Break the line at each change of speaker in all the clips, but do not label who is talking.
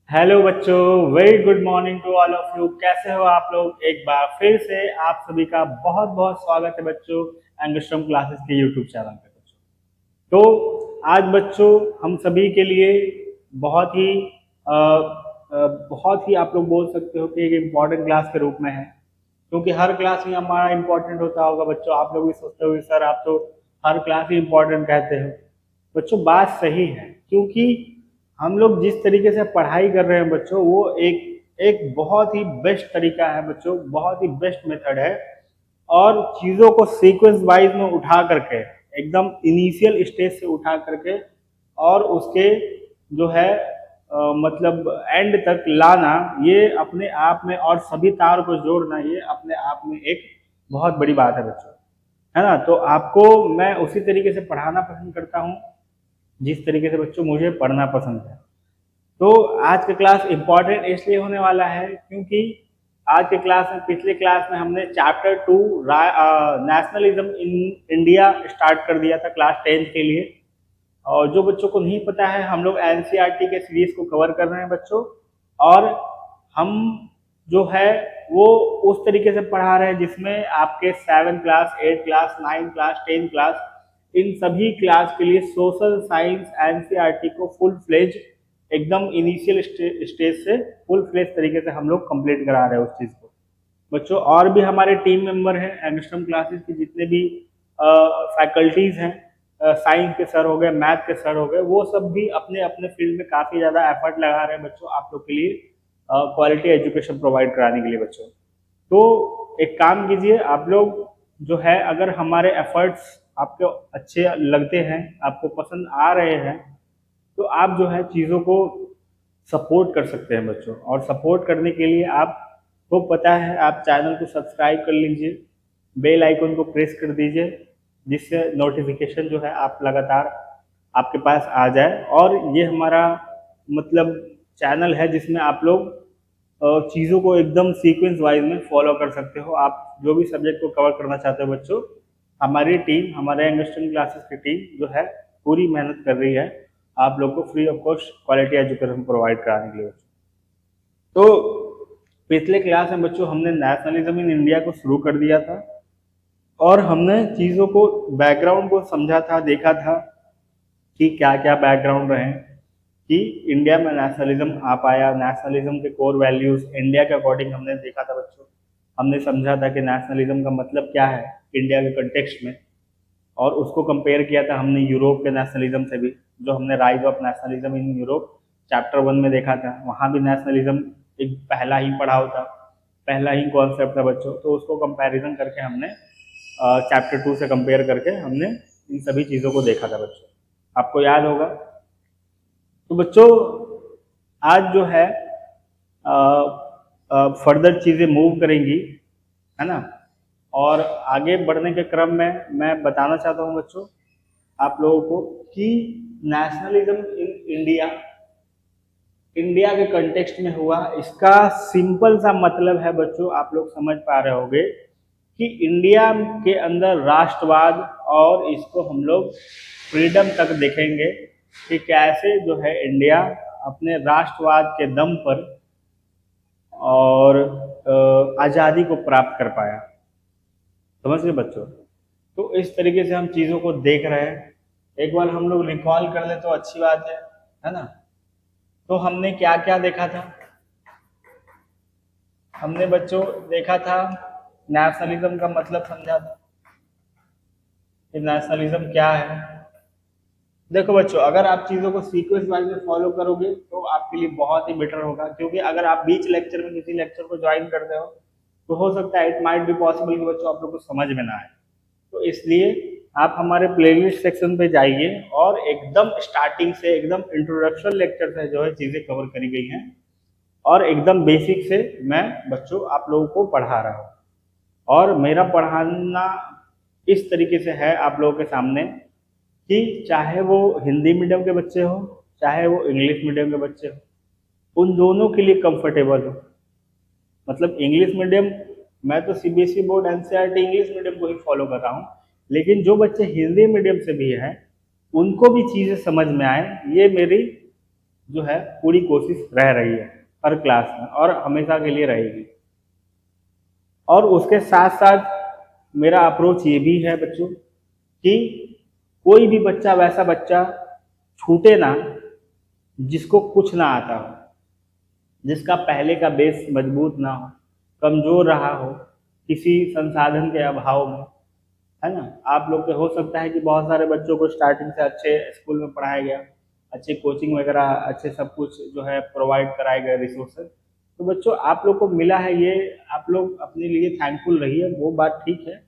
Hello बच्चों, very good morning to all of you. कैसे हो आप लोग? एक बार फिर से आप सभी का बहुत बहुत स्वागत है बच्चों एंगस्ट्रॉम क्लासेस के यूट्यूब चैनल पे। बच्चों तो आज बच्चों हम सभी के लिए बहुत ही बहुत ही आप लोग बोल सकते हो कि एक इम्पॉर्टेंट क्लास के रूप में है, क्योंकि हर क्लास ही हमारा इम्पोर्टेंट होता होगा। बच्चों आप लोग भी सोचते होंगे सर आप तो हर क्लास ही इम्पोर्टेंट कहते हो। बच्चों बात सही है, क्योंकि हम लोग जिस तरीके से पढ़ाई कर रहे हैं बच्चों वो एक एक बहुत ही बेस्ट तरीका है बच्चों, बहुत ही बेस्ट मेथड है। और चीज़ों को सीक्वेंस वाइज में उठा करके एकदम इनिशियल स्टेज से उठा करके और उसके जो है मतलब एंड तक लाना, ये अपने आप में, और सभी तार को जोड़ना, ये अपने आप में एक बहुत बड़ी बात है बच्चों, है ना। तो आपको मैं उसी तरीके से पढ़ाना पसंद करता हूँ जिस तरीके से बच्चों मुझे पढ़ना पसंद है। तो आज का क्लास इम्पॉर्टेंट इसलिए होने वाला है क्योंकि आज के क्लास में, पिछले क्लास में हमने chapter 2 nationalism in India start कर दिया था क्लास 10 के लिए। और जो बच्चों को नहीं पता है, हम लोग एनसीईआरटी के सीरीज को कवर कर रहे हैं बच्चों। और हम जो है वो उस तरीके से पढ़ा रहे हैं जिसमें आपके 7 क्लास, 8 क्लास, 9 क्लास, 10 क्लास, इन सभी क्लास के लिए सोशल साइंस एनसीईआरटी को फुल फ्लेज एकदम इनिशियल स्टेज से फुल फ्लेज तरीके से हम लोग कंप्लीट करा रहे हैं उस चीज़ को बच्चों। और भी हमारे टीम मेंबर हैं एंगस्ट्रॉम क्लासेस के, जितने भी फैकल्टीज़ हैं, साइंस के सर हो गए, मैथ के सर हो गए, वो सब भी अपने अपने फील्ड में काफ़ी ज़्यादा एफर्ट लगा रहे हैं बच्चों आप लोग के लिए क्वालिटी एजुकेशन प्रोवाइड कराने के लिए बच्चों। तो एक काम कीजिए आप लोग, जो है अगर हमारे एफर्ट्स आपको अच्छे लगते हैं, आपको पसंद आ रहे हैं, तो आप जो है चीज़ों को सपोर्ट कर सकते हैं बच्चों। और सपोर्ट करने के लिए आपको पता है, आप चैनल को सब्सक्राइब कर लीजिए, बेल आइकन को प्रेस कर दीजिए, जिससे नोटिफिकेशन जो है आप लगातार आपके पास आ जाए। और ये हमारा मतलब चैनल है जिसमें आप लोग चीज़ों को एकदम सीक्वेंस वाइज में फॉलो कर सकते हो। आप जो भी सब्जेक्ट को कवर करना चाहते हो बच्चों, हमारी टीम, हमारे एंगस्ट्रॉम क्लासेस की टीम जो है पूरी मेहनत कर रही है आप लोग को free of cost quality education provide कराने के लिए। तो पिछले क्लास में बच्चों हमने नेशनलिज्म इन इंडिया को शुरू कर दिया था और हमने चीज़ों को, बैकग्राउंड को समझा था, देखा था कि क्या क्या बैकग्राउंड रहे कि इंडिया में नेशनलिज्म आ पाया। नेशनलिज्म के कोर वैल्यूज इंडिया के अकॉर्डिंग हमने देखा था बच्चों। हमने समझा था कि नेशनलिज्म का मतलब क्या है इंडिया के कंटेक्स्ट में, और उसको कंपेयर किया था हमने यूरोप के नेशनलिज्म से भी। जो हमने rise of nationalism in Europe chapter 1 में देखा था, वहाँ भी नेशनलिज्म एक पहला ही पढ़ाव था, पहला ही कॉन्सेप्ट था बच्चों। तो उसको कंपैरिजन करके हमने चैप्टर 2 से कंपेयर करके हमने इन सभी चीज़ों को देखा था बच्चों, आपको याद होगा। तो बच्चों आज जो है फर्दर चीज़ें मूव करेंगी, है ना। और आगे बढ़ने के क्रम में मैं बताना चाहता हूँ बच्चों आप लोगों को कि नेशनलिज्म इन इंडिया, इंडिया के कंटेक्स्ट में हुआ, इसका सिंपल सा मतलब है बच्चों, आप लोग समझ पा रहे होंगे कि इंडिया के अंदर राष्ट्रवाद, और इसको हम लोग फ्रीडम तक देखेंगे कि कैसे जो है इंडिया अपने राष्ट्रवाद के दम पर और आज़ादी को प्राप्त कर पाया। समझ गए बच्चों? तो इस तरीके से हम चीज़ों को देख रहे हैं। एक बार हम लोग रिकॉल कर ले तो अच्छी बात है ना। तो हमने क्या क्या देखा था? हमने बच्चों देखा था, नेशनलिज्म का मतलब समझा था कि नेशनलिज्म क्या है। देखो बच्चों, अगर आप चीज़ों को सीक्वेंस वाइज में फॉलो करोगे तो आपके लिए बहुत ही बेटर होगा, क्योंकि अगर आप बीच लेक्चर में किसी लेक्चर को ज्वाइन करते हो तो हो सकता है, इट माइट बी पॉसिबल कि बच्चों आप लोग को समझ में ना आए। तो इसलिए आप हमारे प्लेलिस्ट सेक्शन पे जाइए और एकदम स्टार्टिंग से, एकदम इंट्रोडक्शन लेक्चर से जो है चीज़ें कवर करी गई हैं, और एकदम बेसिक से मैं बच्चों आप लोगों को पढ़ा रहा हूँ। और मेरा पढ़ाना इस तरीके से है आप लोगों के सामने कि चाहे वो हिंदी मीडियम के बच्चे हो, चाहे वो इंग्लिश मीडियम के बच्चे हो, उन दोनों के लिए कंफर्टेबल हो। मतलब इंग्लिश मीडियम, मैं तो CBSE board NCERT English medium को ही फॉलो कर रहा हूँ, लेकिन जो बच्चे हिंदी मीडियम से भी हैं उनको भी चीज़ें समझ में आए, ये मेरी जो है पूरी कोशिश रह रही है हर क्लास में और हमेशा के लिए रहेगी। और उसके साथ साथ मेरा अप्रोच ये भी है बच्चों कि कोई भी बच्चा, वैसा बच्चा छूटे ना जिसको कुछ ना आता हो, जिसका पहले का बेस मजबूत ना हो, कमजोर रहा हो किसी संसाधन के अभाव में, है ना। आप लोग के हो सकता है कि बहुत सारे बच्चों को स्टार्टिंग से अच्छे स्कूल में पढ़ाया गया, अच्छे कोचिंग वगैरह, अच्छे सब कुछ जो है प्रोवाइड कराए गए रिसोर्सेज, तो बच्चों आप लोग को मिला है ये, आप लोग अपने लिए थैंकफुल रहिए, वो बात ठीक है।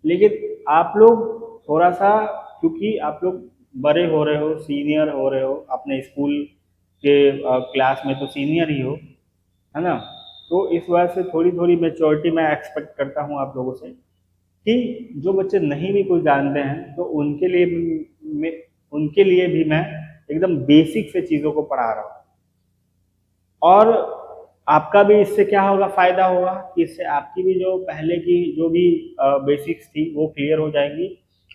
लेकिन आप लोग थोड़ा सा, क्योंकि आप लोग बड़े हो रहे हो, सीनियर हो रहे हो अपने स्कूल के क्लास में, तो सीनियर ही हो, है ना। तो इस वजह से थोड़ी थोड़ी मेच्योरिटी मैं एक्सपेक्ट करता हूँ आप लोगों से, कि जो बच्चे नहीं भी कुछ जानते हैं तो उनके लिए भी मैं एकदम बेसिक से चीज़ों को पढ़ा रहा हूँ। और आपका भी इससे क्या होगा, फायदा होगा कि इससे आपकी भी जो पहले की जो भी बेसिक्स थी वो क्लियर हो जाएंगी,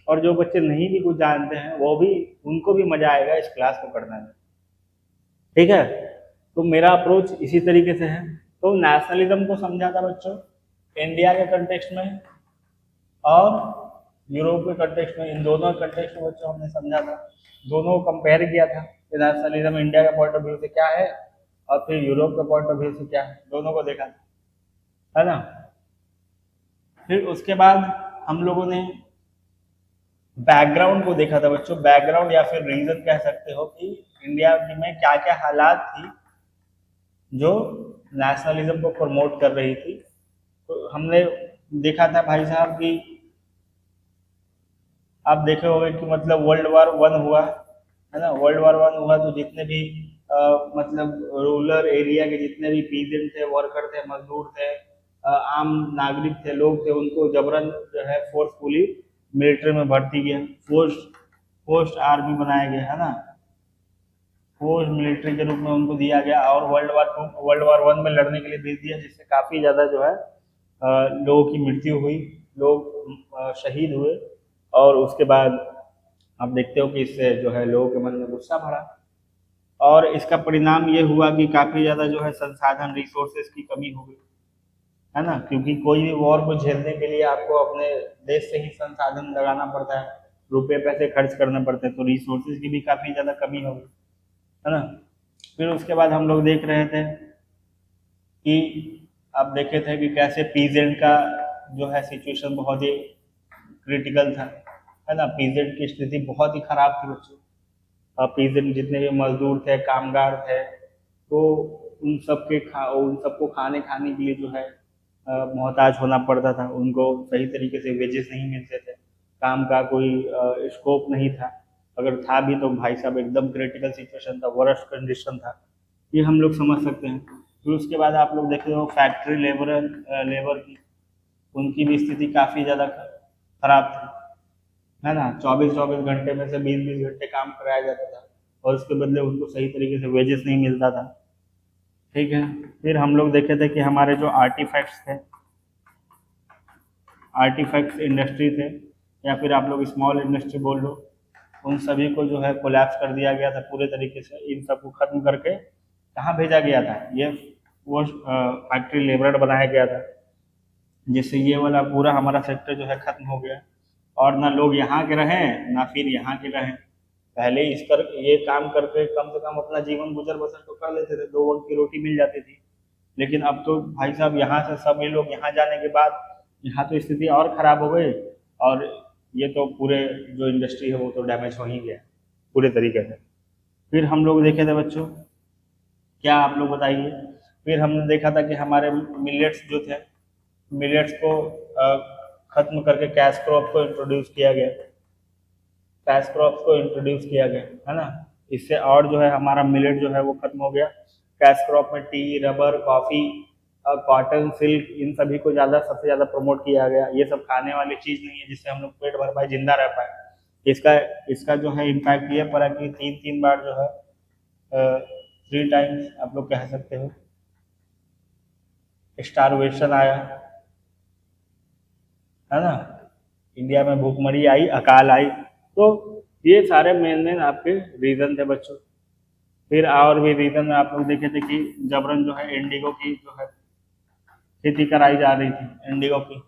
और जो बच्चे नहीं भी कुछ जानते हैं वो भी, उनको भी मजा आएगा इस क्लास को पढ़ने में। ठीक है, तो मेरा अप्रोच इसी तरीके से है। तो नेशनलिज्म को समझा था बच्चों इंडिया के कंटेक्स्ट में और यूरोप के कंटेक्स्ट में, इन दोनों कंटेक्स्ट में बच्चों हमने समझा था, दोनों को कंपेयर किया था कि नेशनलिज्म इंडिया के पॉइंट ऑफ व्यू से क्या है और फिर यूरोप के पॉइंट ऑफ व्यू से क्या है, दोनों को देखा था, है ना। फिर उसके बाद हम लोगों ने बैकग्राउंड को देखा था बच्चों, बैकग्राउंड या फिर रीजन कह सकते हो कि इंडिया में क्या क्या हालात थी जो नेशनलिज्म को प्रमोट कर रही थी। तो हमने देखा था भाई साहब कि आप देखे होंगे कि मतलब वर्ल्ड वार 1 हुआ, है ना। वर्ल्ड वार 1 हुआ तो जितने भी मतलब रूरल एरिया के जितने भी पीजेंट थे, वर्कर थे, मजदूर थे, आम नागरिक थे, लोग थे, उनको जबरन जो है फोर्सफुली मिलिट्री में भर्ती किया, पोस्ट पोस्ट आर्मी बनाया गया, है ना, पोस्ट मिलिट्री के रूप में उनको दिया गया, और वर्ल्ड वार 1 में लड़ने के लिए भेज दिया, जिससे काफ़ी ज़्यादा जो है लोगों की मृत्यु हुई, लोग शहीद हुए। और उसके बाद आप देखते हो कि इससे जो है लोगों के मन में गुस्सा भरा, और इसका परिणाम ये हुआ कि काफ़ी ज़्यादा जो है संसाधन, रिसोर्सेज की कमी हो गई, है ना, क्योंकि कोई भी वॉर को झेलने के लिए आपको अपने देश से ही संसाधन लगाना पड़ता है, रुपए पैसे खर्च करने पड़ते हैं, तो रिसोर्सेज की भी काफ़ी ज़्यादा कमी हो गई, है ना। फिर उसके बाद हम लोग देख रहे थे कि आप देखे थे कि कैसे पीजेंट का जो है सिचुएशन बहुत ही क्रिटिकल था, है ना। पीजेंट की स्थिति बहुत ही खराब थी बच्चों। पीजेंट जितने भी मजदूर थे, कामगार थे, तो उन सबको खाने के लिए जो है मोहताज होना पड़ता था, उनको सही तरीके से वेजेस नहीं मिलते थे, काम का कोई स्कोप नहीं था, अगर था भी तो भाई साहब एकदम क्रिटिकल सिचुएशन था, वर्स्ट कंडीशन था, ये हम लोग समझ सकते हैं। फिर उसके बाद आप लोग देख रहे हो फैक्ट्री लेबर की, उनकी भी स्थिति काफ़ी ज़्यादा खराब थी, है ना। 24-24 घंटे में से 20-20 घंटे काम कराया जाता था, और उसके बदले उनको सही तरीके से वेजेस नहीं मिलता था। ठीक है, फिर हम लोग देखे थे कि हमारे जो आर्टिफैक्ट्स थे, आर्टिफैक्ट्स इंडस्ट्री थे, या फिर आप लोग स्मॉल इंडस्ट्री बोल लो, उन सभी को जो है कोलैप्स कर दिया गया था पूरे तरीके से। इन सबको खत्म करके कहाँ भेजा गया था, ये वो फैक्ट्री लेबर बनाया गया था, जिससे ये वाला पूरा हमारा सेक्टर जो है खत्म हो गया, और ना लोग यहाँ के रहें ना फिर यहाँ के रहें। पहले ये काम करके कम से कम अपना जीवन गुजर बसर तो कर लेते थे, 2 वक्त की रोटी मिल जाती थी। लेकिन अब तो भाई साहब यहाँ से सभी लोग यहाँ जाने के बाद यहाँ तो स्थिति और ख़राब हो गई, और ये तो पूरे जो इंडस्ट्री है वो तो डैमेज हो ही गया पूरे तरीके से। फिर हम लोग देखे थे बच्चों, क्या आप लोग बताइए, फिर हमने देखा था कि हमारे मिलेट्स जो थे, मिलेट्स को खत्म करके कैश क्रॉप को इंट्रोड्यूस किया गया, कैश क्रॉप्स को इंट्रोड्यूस किया गया, है ना। इससे और जो है हमारा मिलेट जो है वो खत्म हो गया। कैश क्रॉप में tea, rubber, coffee, cotton, silk, इन सभी को ज़्यादा, सबसे ज़्यादा प्रमोट किया गया। ये सब खाने वाली चीज़ नहीं है जिससे हम लोग पेट भर पाए, जिंदा रह पाए। इसका इसका जो है इम्पैक्ट ये पड़ा कि 3-3 बार जो है 3 टाइम्स आप लोग कह सकते हो स्टारवेशन आया, है ना। इंडिया में भूखमरी आई, अकाल आई, तो ये सारे मेन मेन आपके रीजन थे बच्चों। फिर और भी रीजन में आप लोग देखे थे कि जबरन जो है इंडिगो की जो है खेती कराई जा रही थी। इंडिगो की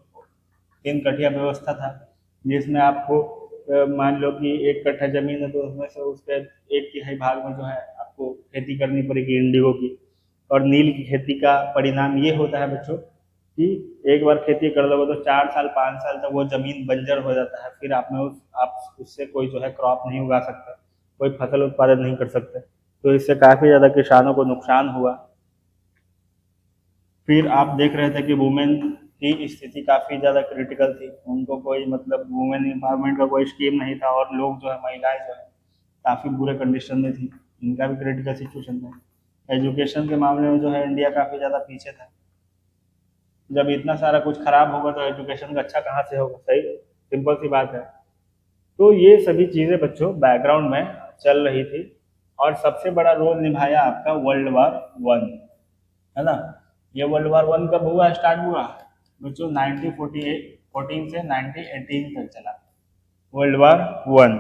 3 कठिया व्यवस्था था, जिसमें आपको मान लो कि 1 कट्ठा जमीन है तो उसमें से उसके 1/3 भाग में जो है आपको खेती करनी पड़ेगी इंडिगो की। और नील की खेती का परिणाम ये होता है बच्चों कि एक बार खेती कर लोगे तो 4 साल 5 साल तक वो जमीन बंजर हो जाता है, फिर आप उससे कोई जो है क्रॉप नहीं उगा सकते, कोई फसल उत्पादन नहीं कर सकते। तो इससे काफी ज्यादा किसानों को नुकसान हुआ। फिर आप देख रहे थे कि वुमेन की स्थिति काफ़ी ज़्यादा क्रिटिकल थी, उनको कोई मतलब वुमेन एम्पावरमेंट का कोई स्कीम नहीं था, और लोग जो है महिलाएं जो है काफ़ी बुरे कंडीशन में थी, इनका भी क्रिटिकल सिचुएशन था। एजुकेशन के मामले में जो है इंडिया काफ़ी ज़्यादा पीछे था। जब इतना सारा कुछ खराब होगा तो एजुकेशन का अच्छा कहाँ से होगा, सही सिंपल सी बात है। तो ये सभी चीज़ें बच्चों बैकग्राउंड में चल रही थी, और सबसे बड़ा रोल निभाया आपका वर्ल्ड वार 1, है ना। ये वर्ल्ड वार 1 कब हुआ, स्टार्ट हुआ बच्चों 1914 से 1918 तक चला वर्ल्ड वार 1।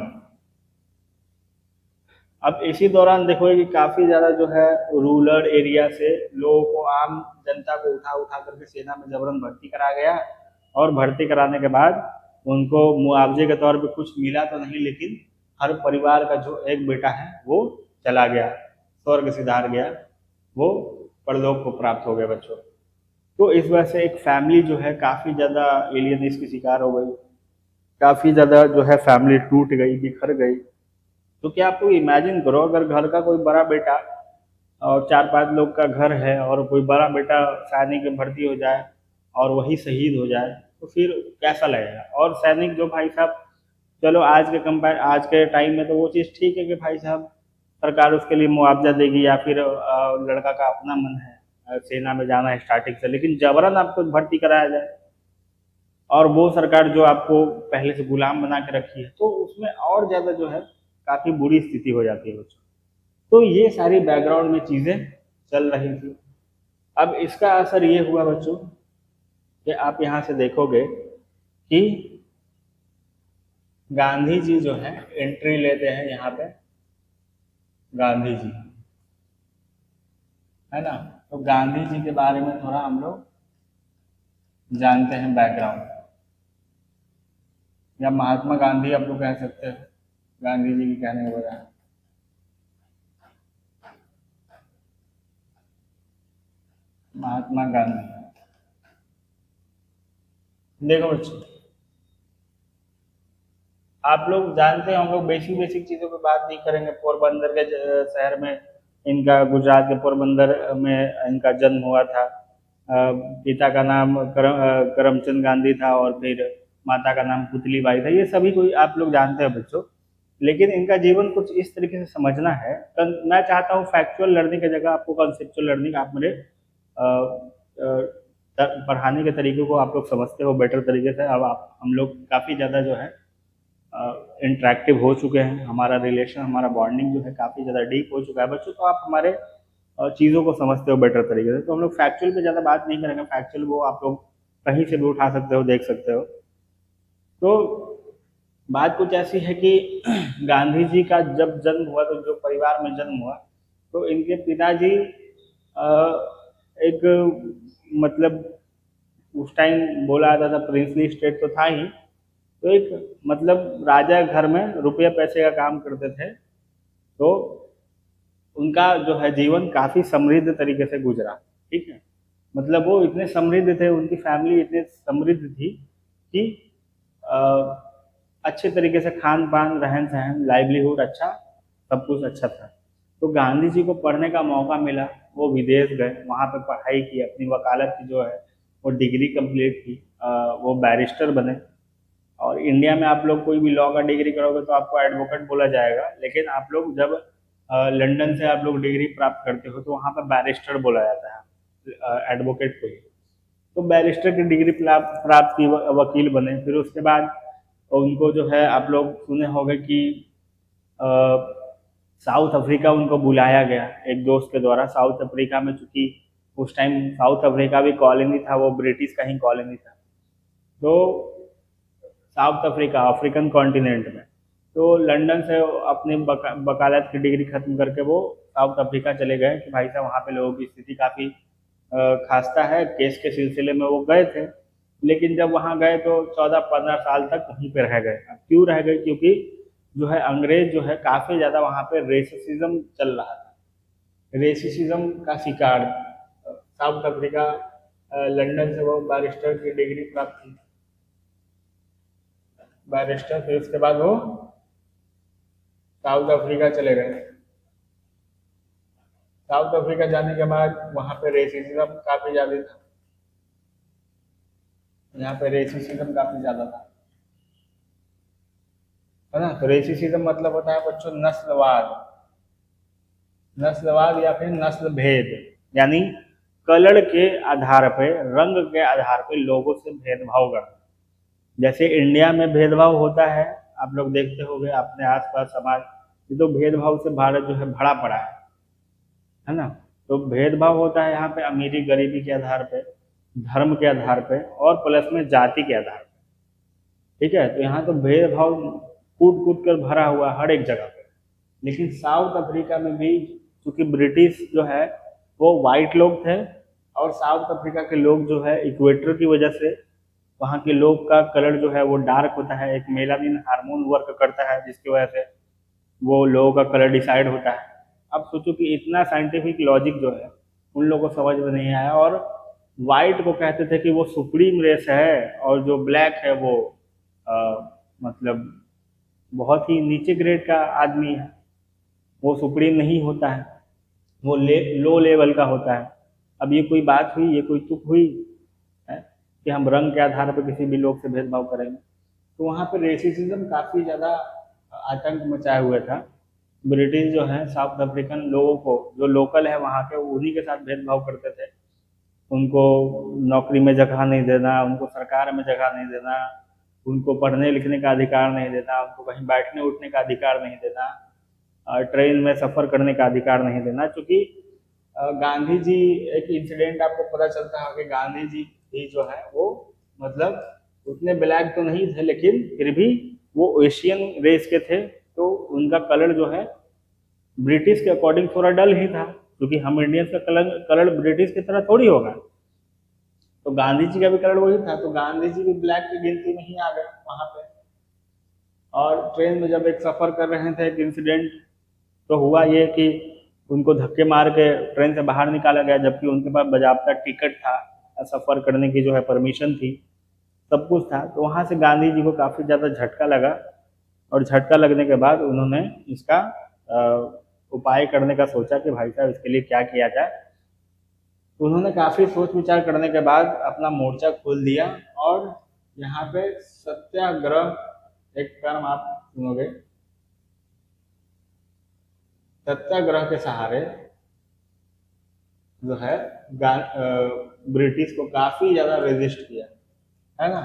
अब इसी दौरान देखोगे कि काफी ज्यादा जो है रूरल एरिया से लोगों को, आम जनता को उठा उठा करके सेना में जबरन भर्ती करा गया, और भर्ती कराने के बाद उनको मुआवजे के तौर पे कुछ मिला तो नहीं, लेकिन हर परिवार का जो एक बेटा है वो चला गया, स्वर्ग सिधार गया, वो परलोक को प्राप्त हो गया बच्चों। तो इस वजह से एक फैमिली जो है काफी ज्यादा एलियनेस की शिकार हो गई, काफी ज्यादा जो है फैमिली टूट गई, बिखर गई। तो क्या आपको इमेजिन करो, अगर घर का कोई बड़ा बेटा और 4-5 लोग का घर है, और कोई बड़ा बेटा सैनिक में भर्ती हो जाए और वही शहीद हो जाए, तो फिर कैसा लगेगा। और सैनिक जो भाई साहब, चलो आज के टाइम में तो वो चीज़ ठीक है कि भाई साहब सरकार उसके लिए मुआवजा देगी, या फिर लड़का का अपना मन है सेना में जाना है स्टार्टिंग से, लेकिन जबरन आपको भर्ती कराया जाए, और वो सरकार जो आपको पहले से गुलाम बना के रखी है, तो उसमें और ज़्यादा जो है काफ़ी बुरी स्थिति हो जाती है बच्चों। तो ये सारी बैकग्राउंड में चीज़ें चल रही थी। अब इसका असर ये हुआ बच्चों कि आप यहाँ से देखोगे कि गांधी जी जो है एंट्री लेते हैं यहाँ पे, गांधी जी, है ना। तो गांधी जी के बारे में थोड़ा हम लोग जानते हैं बैकग्राउंड, या महात्मा गांधी आप लोग कह सकते हो, गांधी जी की कहने के बजाय। महात्मा गांधी, देखो बच्चों, आप लोग जानते हैं, हम लोग बेसिक बेसिक चीज़ों पे बात नहीं करेंगे। पोरबंदर के शहर में इनका, गुजरात के पोरबंदर में इनका जन्म हुआ था। पिता का नाम करमचंद गांधी था, और फिर माता का नाम पुतली बाई था। ये सभी कोई आप लोग जानते हैं बच्चों, लेकिन इनका जीवन कुछ इस तरीके से समझना है। मैं चाहता हूँ फैक्चुअल लर्निंग की जगह आपको कॉन्सेप्चुअल लर्निंग, आप मेरे पढ़ाने के तरीके को आप लोग समझते हो बेटर तरीके से। अब आप हम लोग काफ़ी ज़्यादा जो है इंटरेक्टिव हो चुके हैं, हमारा रिलेशन, हमारा बॉन्डिंग जो है काफ़ी ज़्यादा डीप हो चुका है बच्चों, तो आप हमारे चीज़ों को समझते हो बेटर तरीके से। तो हम लोग फैक्चुअल पे ज़्यादा बात नहीं करेंगे, फैक्चुअल वो आप लोग कहीं से भी उठा सकते हो, देख सकते हो। तो बात कुछ ऐसी है कि गांधी जी का जब जन्म हुआ, तो जो परिवार में जन्म हुआ, तो इनके पिताजी एक, मतलब उस टाइम बोला जाता था प्रिंसली स्टेट तो था ही, तो एक मतलब राजा घर में रुपये पैसे का काम करते थे। तो उनका जो है जीवन काफ़ी समृद्ध तरीके से गुजरा, ठीक है। मतलब वो इतने समृद्ध थे, उनकी फैमिली इतनी समृद्ध थी कि अ, अच्छे तरीके से खान पान, रहन सहन, लाइवलीहुड अच्छा, सब कुछ अच्छा था। तो गांधी जी को पढ़ने का मौका मिला, वो विदेश गए, वहाँ पे पढ़ाई की, अपनी वकालत की जो है वो डिग्री कंप्लीट की, वो बैरिस्टर बने। और इंडिया में आप लोग कोई भी लॉ का डिग्री करोगे तो आपको एडवोकेट बोला जाएगा, लेकिन आप लोग जब लंदन से आप लोग डिग्री प्राप्त करते हो तो वहाँ पर बैरिस्टर बोला जाता है एडवोकेट को ही। तो बैरिस्टर की डिग्री प्राप्त की, वकील बने। फिर उसके बाद उनको जो है आप लोग सुने होंगे कि साउथ अफ्रीका उनको बुलाया गया एक दोस्त के द्वारा। साउथ अफ्रीका में, चूंकि उस टाइम साउथ अफ्रीका भी कॉलोनी था, वो ब्रिटिश का ही कॉलोनी था। तो साउथ अफ्रीका, अफ्रीकन कॉन्टिनेंट में, तो लंदन से अपनी वकालत की डिग्री खत्म करके वो साउथ अफ्रीका चले गए कि भाई साहब वहाँ पे लोगों की स्थिति काफ़ी खास्ता है, केस के सिलसिले में वो गए थे। लेकिन जब वहाँ गए तो 14-15 साल तक वहीं पे रह गए। अब क्यों रह गए? क्योंकि जो है अंग्रेज जो है काफ़ी ज़्यादा वहाँ पे रेसिज्म चल रहा था, रेसिज्म का शिकार। साउथ अफ्रीका लंदन से वो बैरिस्टर की डिग्री प्राप्त की, बैरिस्टर, फिर उसके बाद वो साउथ अफ्रीका चले गए। साउथ अफ्रीका जाने के बाद वहाँ पे रेसिज्म काफ़ी ज़्यादा था, यहाँ पे रेसिज्म काफ़ी ज़्यादा था, है ना। तो रेसिज्म मतलब होता है बच्चों नस्लवाद, नस्लवाद या फिर नस्ल भेद, यानी कलर के आधार पे, रंग के आधार पे लोगों से भेदभाव करना। जैसे इंडिया में भेदभाव होता है, आप लोग देखते होंगे अपने आसपास समाज, ये तो भेदभाव से भारत जो है भरा पड़ा है ना। तो भेदभाव होता है यहाँ पे अमीरी गरीबी के आधार पे, धर्म के आधार पे और प्लस में जाति के आधार पे। ठीक है, तो यहाँ तो भेदभाव कूट कूट कर भरा हुआ हर एक जगह पे। लेकिन साउथ अफ्रीका में भी चूंकि ब्रिटिश जो है वो वाइट लोग थे, और साउथ अफ्रीका के लोग जो है इक्वेटर की वजह से वहाँ के लोग का कलर जो है वो डार्क होता है, एक मेलानिन हार्मोन वर्क करता है जिसकी वजह से वो लोगों का कलर डिसाइड होता है। अब सोचो कि इतना साइंटिफिक लॉजिक जो है उन लोगों को समझ में नहीं आया, और वाइट को कहते थे कि वो सुप्रीम रेस है, और जो ब्लैक है वो मतलब बहुत ही नीचे ग्रेड का आदमी है, वो सुप्रीम नहीं होता है, वो लो लेवल का होता है। अब ये कोई बात हुई, ये कोई तुक हुई है कि हम रंग के आधार पर किसी भी लोग से भेदभाव करेंगे? तो वहाँ पर रेसिज्म काफ़ी ज़्यादा आतंक मचाए हुए था। ब्रिटिश जो है साउथ अफ्रीकन लोगों को, जो लोकल है वहाँ के, उन्हीं के साथ भेदभाव करते थे। उनको नौकरी में जगह नहीं देना, उनको सरकार में जगह नहीं देना, उनको पढ़ने लिखने का अधिकार नहीं देना, उनको कहीं बैठने उठने का अधिकार नहीं देना, ट्रेन में सफ़र करने का अधिकार नहीं देना। चूँकि गांधी जी, एक इंसिडेंट आपको पता चलता है कि गांधी जी भी जो है वो मतलब उतने ब्लैक तो नहीं थे, लेकिन फिर भी वो एशियन रेस के थे, तो उनका कलर जो है ब्रिटिश के अकॉर्डिंग थोड़ा डल ही था, क्योंकि हम इंडियंस का कलर कलर ब्रिटिश की तरह थोड़ी होगा। तो गांधी जी का भी कलर वही था, तो गांधी जी भी ब्लैक की गिनती में ही आ गए वहां पे। और ट्रेन में जब एक सफ़र कर रहे थे, एक इंसिडेंट तो हुआ ये कि उनको धक्के मार के ट्रेन से बाहर निकाला गया, जबकि उनके पास बाजाबता टिकट था, सफ़र करने की जो है परमिशन थी, सब कुछ था। तो वहाँ से गांधी जी को काफ़ी ज़्यादा झटका लगा, और झटका लगने के बाद उन्होंने इसका उपाय करने का सोचा कि भाई साहब इसके लिए क्या किया जाए। तो उन्होंने काफ़ी सोच विचार करने के बाद अपना मोर्चा खोल दिया, और यहाँ पे सत्याग्रह, एक टर्म आप सुनोगे, सत्याग्रह के सहारे जो है ब्रिटिश को काफ़ी ज़्यादा रेजिस्ट किया, है ना।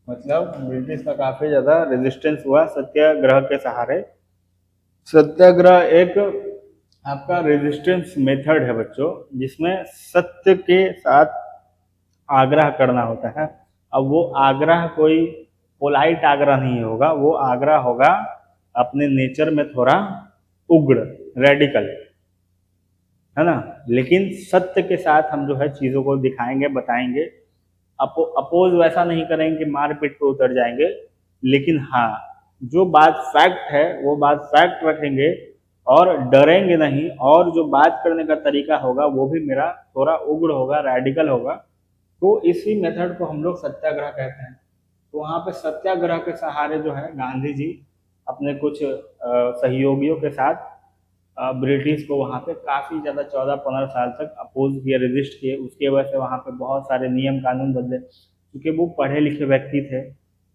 मतलब ब्रिटिश का काफ़ी ज़्यादा रेजिस्टेंस हुआ सत्याग्रह के सहारे। सत्याग्रह एक आपका रेजिस्टेंस मेथड है बच्चों, जिसमें सत्य के साथ आग्रह करना होता है। अब वो आग्रह कोई पोलाइट आग्रह नहीं होगा, वो आग्रह होगा अपने नेचर में थोड़ा उग्र, रेडिकल, है ना। लेकिन सत्य के साथ हम जो है चीज़ों को दिखाएंगे, बताएंगे, अपोज वैसा नहीं करेंगे कि मारपीट पे उतर जाएंगे। लेकिन हाँ, जो बात फैक्ट है वो बात फैक्ट रखेंगे, और डरेंगे नहीं, और जो बात करने का तरीका होगा वो भी मेरा थोड़ा उग्र होगा, रेडिकल होगा। तो इसी मेथड को हम लोग सत्याग्रह कहते हैं। तो वहाँ पे सत्याग्रह के सहारे जो है गांधी जी अपने कुछ सहयोगियों के साथ ब्रिटिश को वहाँ पे काफ़ी ज़्यादा 14-15 साल तक अपोज किए, रेजिस्ट किए। उसकी वजह से वहाँ पे बहुत सारे नियम कानून बदले, क्योंकि वो पढ़े लिखे व्यक्ति थे,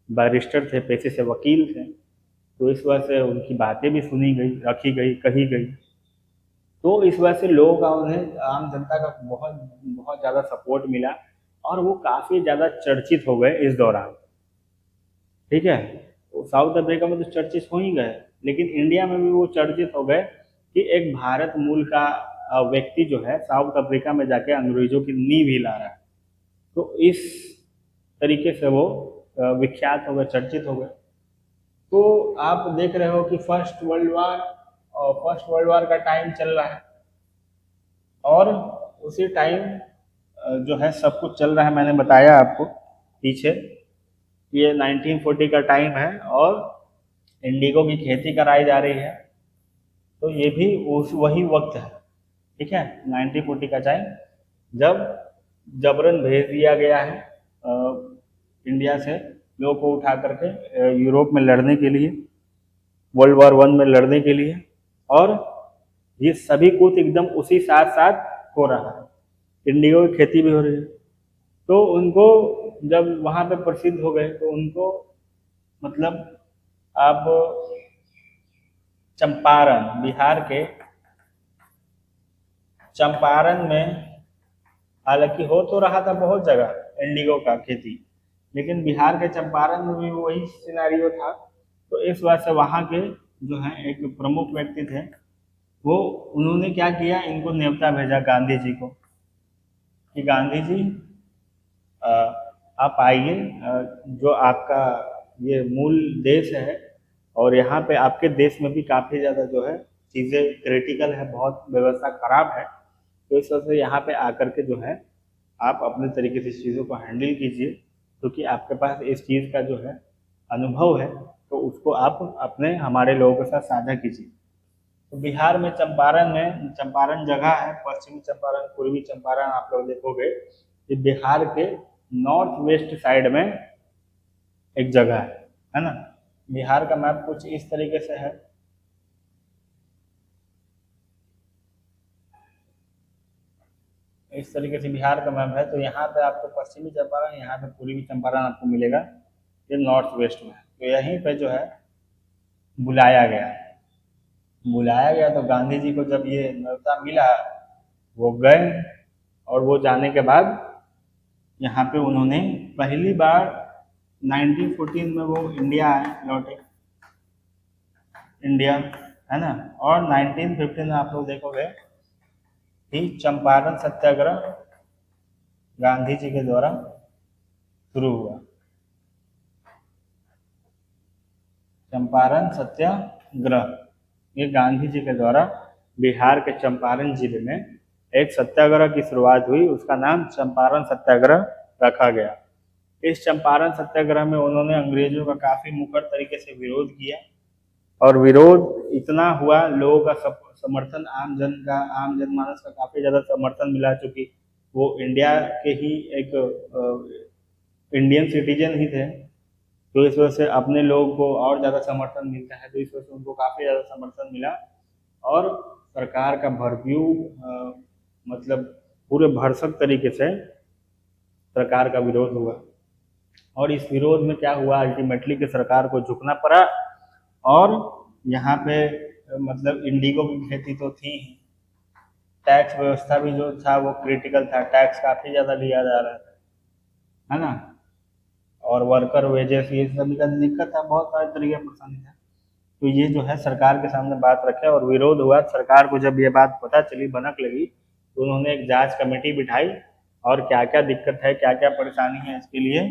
बैरिस्टर थे, पेशे से वकील थे, तो इस वजह से उनकी बातें भी सुनी गई, रखी गई, कही गई। तो इस वजह से लोगों का, उन्हें आम जनता का बहुत बहुत ज़्यादा सपोर्ट मिला, और वो काफ़ी ज़्यादा चर्चित हो गए इस दौरान। ठीक है, तो साउथ अफ्रीका में तो चर्चित हो ही गए, लेकिन इंडिया में भी वो चर्चित हो गए कि एक भारत मूल का व्यक्ति जो है साउथ अफ्रीका में जाके अंग्रेजों की नींव हिला रहा है। तो इस तरीके से वो विख्यात हो गए, चर्चित हो गए। तो आप देख रहे हो कि फर्स्ट वर्ल्ड वार का टाइम चल रहा है, और उसी टाइम जो है सब कुछ चल रहा है। मैंने बताया आपको पीछे, ये 1940 का टाइम है और इंडिगो की खेती कराई जा रही है। तो ये भी उस वही वक्त है, ठीक है, 1940 का टाइम, जब जबरन भेज दिया गया है इंडिया से लोगों को उठा करके यूरोप में लड़ने के लिए, वर्ल्ड वॉर वन में लड़ने के लिए। और ये सभी कुछ एकदम उसी साथ साथ हो रहा है, इंडिगो की खेती भी हो रही है। तो उनको जब वहाँ पे प्रसिद्ध हो गए तो उनको मतलब आप चंपारण, बिहार के चंपारण में, हालांकि हो तो रहा था बहुत जगह इंडिगो का खेती, लेकिन बिहार के चंपारण में भी वही सिनेरियो था। तो इस वजह से वहाँ के जो है एक प्रमुख व्यक्ति थे, वो उन्होंने क्या किया, इनको न्योता भेजा गांधी जी को कि गांधी जी अ, आप आइए, जो आपका ये मूल देश है, और यहाँ पे आपके देश में भी काफ़ी ज़्यादा जो है चीज़ें क्रिटिकल है, बहुत व्यवस्था खराब है। तो इस वजह से यहाँ पे आकर के जो है आप अपने तरीके से इस चीज़ों को हैंडल कीजिए, क्योंकि आपके पास इस चीज़ का जो है अनुभव है, तो उसको आप अपने हमारे लोगों के साथ साझा कीजिए। तो बिहार में चंपारण जगह है, पश्चिमी चंपारण, पूर्वी चंपारण, आप लोग देखोगे कि बिहार के नॉर्थ वेस्ट साइड में एक जगह है ना। बिहार का मैप कुछ इस तरीके से है, इस तरीके से बिहार का मैप है। तो यहाँ पे आपको पश्चिमी चंपारण, यहाँ पे पूर्वी चंपारण आपको मिलेगा, ये नॉर्थ वेस्ट में है। तो यहीं पे जो है बुलाया गया, तो गांधी जी को जब ये न्योता मिला, वो गए, और वो जाने के बाद यहाँ पे उन्होंने पहली बार 1914 में वो इंडिया आए, लौटे इंडिया, है ना। और 1915 में आप लोग देखोगे कि चंपारण सत्याग्रह गांधी जी के द्वारा शुरू हुआ। चंपारण सत्याग्रह, ये गांधी जी के द्वारा बिहार के चंपारण जिले में एक सत्याग्रह की शुरुआत हुई, उसका नाम चंपारण सत्याग्रह रखा गया। इस चंपारण सत्याग्रह में उन्होंने अंग्रेजों का काफी मुखर तरीके से विरोध किया, और विरोध इतना हुआ, लोगों का समर्थन, आम जनमानस का काफी ज्यादा समर्थन मिला, चूंकि वो इंडिया के ही एक इंडियन सिटीजन ही थे। तो इस वजह से अपने लोगों को और ज़्यादा समर्थन मिलता है, तो इस वजह से उनको काफ़ी ज़्यादा समर्थन मिला, और सरकार का मतलब पूरे भरसक तरीके से सरकार का विरोध हुआ। और इस विरोध में क्या हुआ, अल्टीमेटली कि सरकार को झुकना पड़ा। और यहाँ पे मतलब इंडिगो की खेती तो थी ही, टैक्स व्यवस्था भी जो था वो क्रिटिकल था, टैक्स काफ़ी ज़्यादा लिया जा रहा था, है ना। और वर्कर वेजेस, ये सभी का दिक्कत था, बहुत सारे तरीके परेशानी था। तो ये जो है सरकार के सामने बात रखे और विरोध हुआ। सरकार को जब ये बात पता चली, भनक लगी, तो उन्होंने एक जांच कमेटी बिठाई, और क्या क्या दिक्कत है, क्या क्या परेशानी है, इसके लिए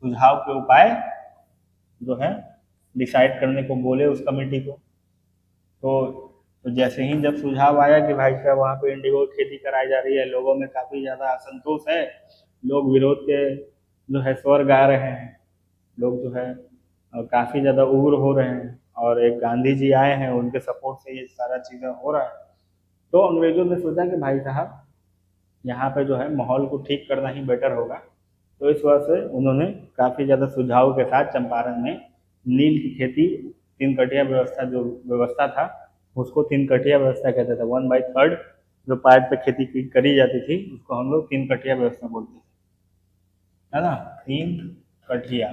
सुझाव के उपाय जो है डिसाइड करने को बोले उस कमेटी को। तो जैसे ही जब सुझाव आया कि भाई साहब वहाँ पे इंडिगो की खेती कराई जा रही है, लोगों में काफ़ी ज़्यादा असंतोष है, लोग विरोध के जो है स्वर गा रहे हैं, लोग जो है काफ़ी ज़्यादा उग्र हो रहे हैं, और एक गांधी जी आए हैं, उनके सपोर्ट से ये सारा चीज़ें हो रहा है। तो अंग्रेजों ने सोचा कि भाई साहब यहाँ पे जो है माहौल को ठीक करना ही बेटर होगा। तो इस वजह से उन्होंने काफ़ी ज़्यादा सुझाव के साथ चंपारण में नील की खेती, तीन कटिया व्यवस्था, जो व्यवस्था था उसको तीन कटिया व्यवस्था कहते थे। 1/3 जो पार्ट पे खेती करी जाती थी उसको हम लोग तीन कटिया व्यवस्था बोलते थे, है ना। तीन कटिया,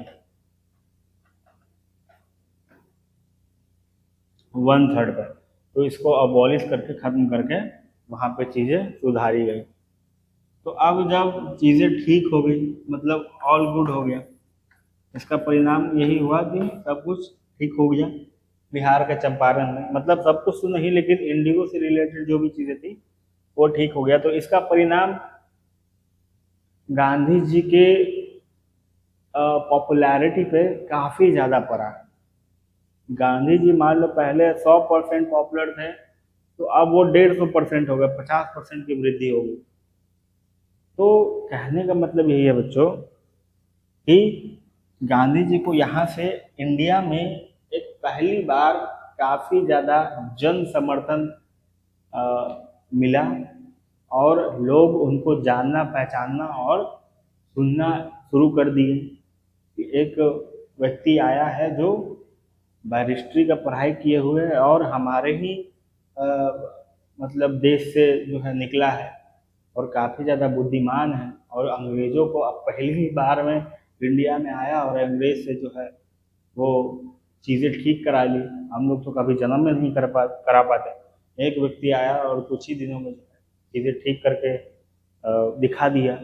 1/3 पर। तो इसको अबॉलिश करके, खत्म करके वहाँ पे चीज़ें सुधारी गई। तो अब जब चीज़ें ठीक हो गई, मतलब ऑल गुड हो गया, इसका परिणाम यही हुआ कि सब कुछ ठीक हो गया बिहार के चंपारण में। मतलब सब कुछ तो नहीं, लेकिन इंडिगो से रिलेटेड जो भी चीज़ें थी वो ठीक हो गया। तो इसका परिणाम गांधी जी के पॉपुलैरिटी पे काफ़ी ज़्यादा पड़ा, गांधी जी मान लो पहले 100% पॉपुलर थे, तो अब वो 150% हो गए, 50% की वृद्धि हो गई। तो कहने का मतलब यही है बच्चों कि गांधी जी को यहाँ से इंडिया में एक पहली बार काफी ज्यादा जन समर्थन मिला, और लोग उनको जानना पहचानना और सुनना शुरू कर दिए कि एक व्यक्ति आया है जो बैरिस्ट्री का पढ़ाई किए हुए है और हमारे ही अ, मतलब देश से जो है निकला है, और काफ़ी ज़्यादा बुद्धिमान है, और अंग्रेज़ों को अब पहली ही बार में इंडिया में आया और अंग्रेज़ से जो है वो चीज़ें ठीक करा ली। हम लोग तो कभी जन्म में नहीं करा पाते। एक व्यक्ति आया और कुछ ही दिनों में जो है चीज़ें ठीक करके दिखा दिया।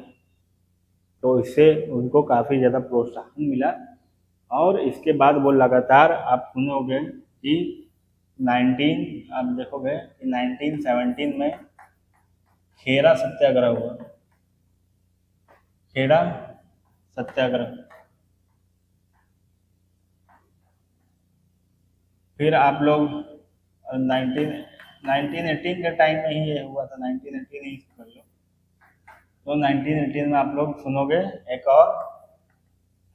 तो इससे उनको काफ़ी ज़्यादा प्रोत्साहन मिला, और इसके बाद वो लगातार आप सुनोगे कि 19 आप देखोगे कि 1917 में खेड़ा सत्याग्रह हुआ। खेड़ा सत्याग्रह। फिर आप लोग 19 1918 के टाइम में ही ये हुआ था, 1918 ही समझ लो। तो 1918 में आप लोग सुनोगे एक और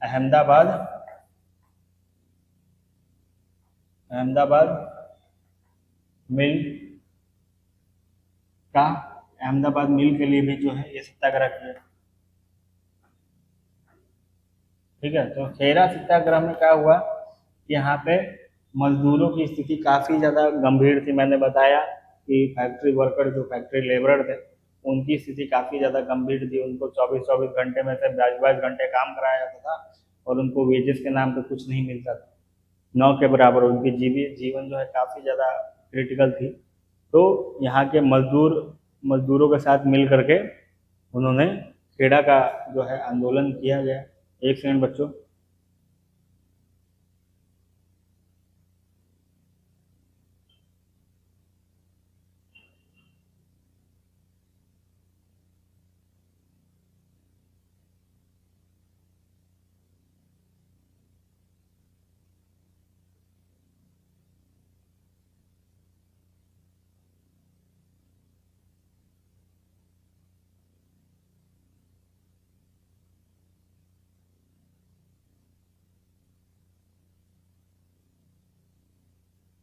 अहमदाबाद अहमदाबाद मिल का, अहमदाबाद मिल के लिए भी जो है ये सत्याग्रह किया। ठीक है, तो खेरा सत्याग्रह में क्या हुआ कि यहाँ पे मजदूरों की स्थिति काफ़ी ज़्यादा गंभीर थी। मैंने बताया कि फैक्ट्री वर्कर जो फैक्ट्री लेबरर थे उनकी स्थिति काफ़ी ज़्यादा गंभीर थी। उनको 24-24 घंटे में से 22-22 घंटे काम कराया जाता था, और उनको वेजेस के नाम पे कुछ नहीं मिलता था, नौ के बराबर। उनकी जीवन जो है काफ़ी ज़्यादा क्रिटिकल थी। तो यहाँ के मजदूरों के साथ मिल करके उन्होंने खेड़ा का जो है आंदोलन किया गया। एक सेकंड बच्चों।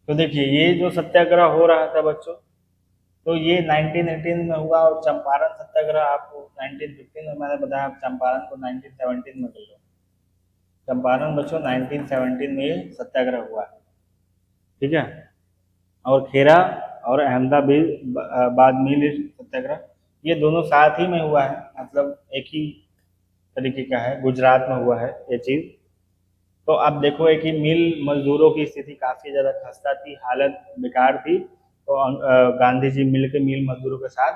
तो देखिए ये जो सत्याग्रह हो रहा था बच्चों, तो ये 1918 में हुआ, और चंपारण सत्याग्रह आपको 1915 में, मैंने बताया आप चंपारण को 1917 में कर लो। चंपारण बच्चों 1917 में ये सत्याग्रह हुआ है। ठीक है, और खेरा और अहमदाबाद मिल सत्याग्रह ये दोनों साथ ही में हुआ है, मतलब एक ही तरीके का है, गुजरात में हुआ है ये चीज़। तो अब देखो है कि मिल मजदूरों की स्थिति काफ़ी ज़्यादा खस्ता थी, हालत बेकार थी। तो गांधी जी मिल के मिल मजदूरों के साथ,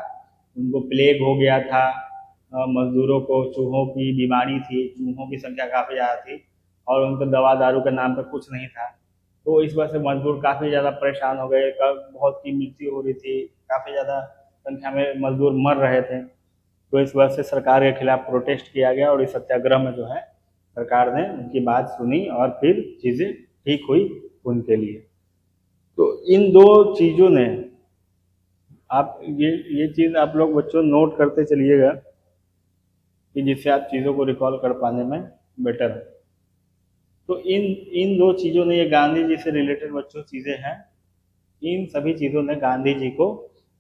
उनको प्लेग हो गया था, मजदूरों को चूहों की बीमारी थी, चूहों की संख्या काफ़ी ज़्यादा थी, और उनको दवा दारू के नाम पर कुछ नहीं था। तो इस वजह से मजदूर काफ़ी ज़्यादा परेशान हो गए, बहुत की मृत्यु हो रही थी, काफ़ी ज़्यादा संख्या में मजदूर मर रहे थे। तो इस वजह से सरकार के खिलाफ प्रोटेस्ट किया गया, और इस सत्याग्रह में जो है सरकार ने उनकी बात सुनी, और फिर चीज़ें ठीक हुई उनके लिए। तो इन दो चीज़ों ने, आप ये चीज़ आप लोग बच्चों नोट करते चलिएगा, कि जिससे आप चीज़ों को रिकॉल कर पाने में बेटर है। तो इन इन दो चीज़ों ने, ये गांधी जी से रिलेटेड बच्चों चीज़ें हैं, इन सभी चीज़ों ने गांधी जी को,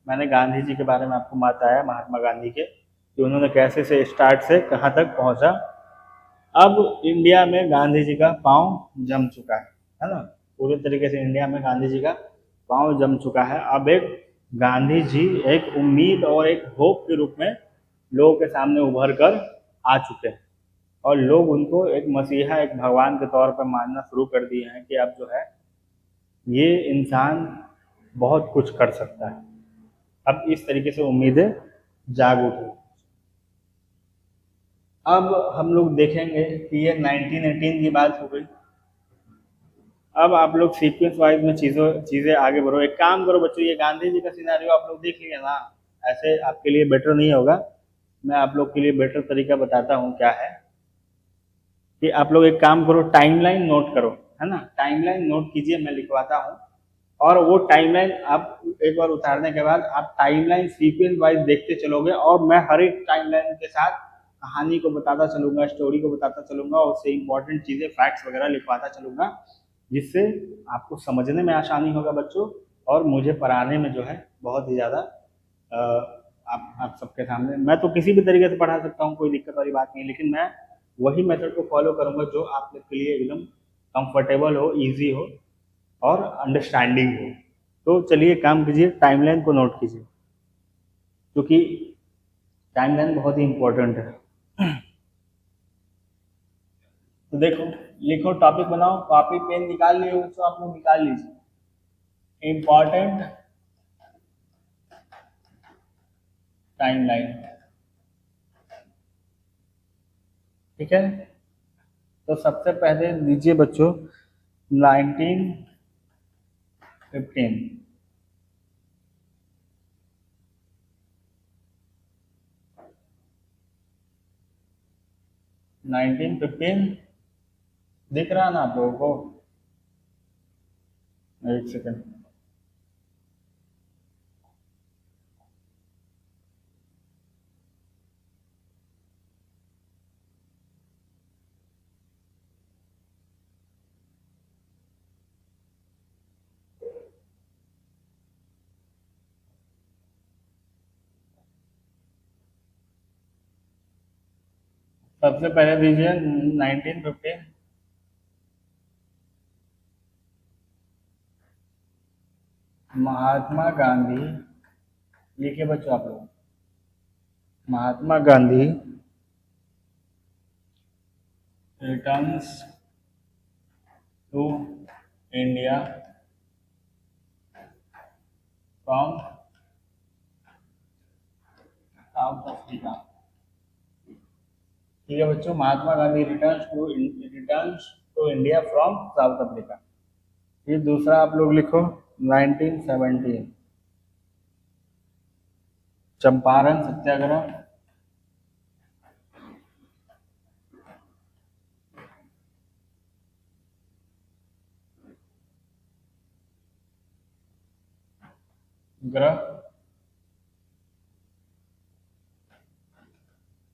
मैंने गांधी जी के बारे में आपको बताया, महात्मा गांधी के, कि उन्होंने कैसे से स्टार्ट से कहाँ तक पहुँचा। अब इंडिया में गांधी जी का पाँव जम चुका है ना, पूरे तरीके से इंडिया में गांधी जी का पाँव जम चुका है। अब एक गांधी जी एक उम्मीद और एक होप के रूप में लोगों के सामने उभर कर आ चुके हैं, और लोग उनको एक मसीहा, एक भगवान के तौर पर मानना शुरू कर दिए हैं, कि अब जो है ये इंसान बहुत कुछ कर सकता है। अब इस तरीके से उम्मीदें जाग उठी। अब हम लोग देखेंगे कि ये 1918 की बात हो गई। अब आप लोग सीक्वेंस वाइज में चीज़ें आगे बढ़ो। एक काम करो बच्चों, ये गांधी जी का सिनेरियो आप लोग देख लिया ना, ऐसे आपके लिए बेटर नहीं होगा। मैं आप लोग के लिए बेटर तरीका बताता हूँ क्या है, कि आप लोग एक काम करो, टाइमलाइन नोट करो, है ना। टाइमलाइन नोट कीजिए, मैं लिखवाता हूँ। और वो टाइमलाइन आप एक बार उतारने के बाद आप टाइमलाइन सीक्वेंस वाइज देखते चलोगे, और मैं हर एक टाइमलाइन के साथ कहानी को बताता चलूंगा, स्टोरी को बताता चलूंगा, और उससे इंपॉर्टेंट चीजें, फैक्ट्स वगैरह लिखवाता चलूंगा, जिससे आपको समझने में आसानी होगा बच्चों, और मुझे पढ़ाने में जो है बहुत ही ज़्यादा आप सबके सामने, मैं तो किसी भी तरीके से पढ़ा सकता हूँ, कोई दिक्कत वाली बात नहीं, लेकिन मैं वही मेथड को फॉलो करूंगा जो आप लोग के लिए एकदम कंफर्टेबल हो, इजी हो, और अंडरस्टैंडिंग हो। तो चलिए काम कीजिए, टाइमलाइन को नोट कीजिए, क्योंकि टाइमलाइन बहुत ही इंपॉर्टेंट है। तो देखो, लिखो, टॉपिक बनाओ, कॉपी पेन निकाल लिए हो तो आप लोग निकाल लीजिए। इम्पॉर्टेंट टाइमलाइन, ठीक है। तो सबसे पहले लीजिए बच्चों 1915। 1915 दिख रहा ना आप लोगों को? एक सेकंड। सबसे पहले दीजिए 1915। महात्मा गांधी, लिखिए बच्चों आप लोग, Mahatma Gandhi returns to India from South Africa. ठीक है बच्चों, Mahatma Gandhi returns to India from South Africa. ये दूसरा आप लोग लिखो 1917, चंपारण सत्याग्रह। ग्रह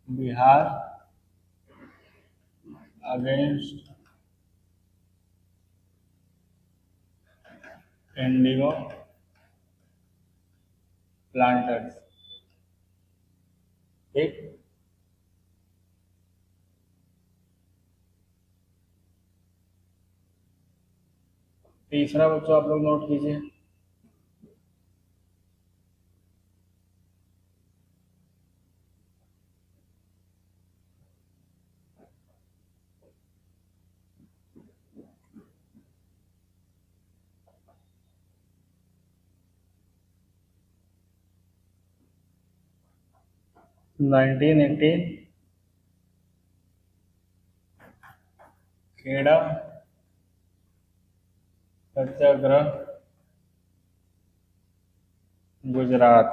बिहार अगेंस्ट इंडिगो प्लांटर्स। ठीक। तीसरा बच्चों आप लोग नोट कीजिए, नाइनटीन एटीन खेड़ा सत्याग्रह गुजरात।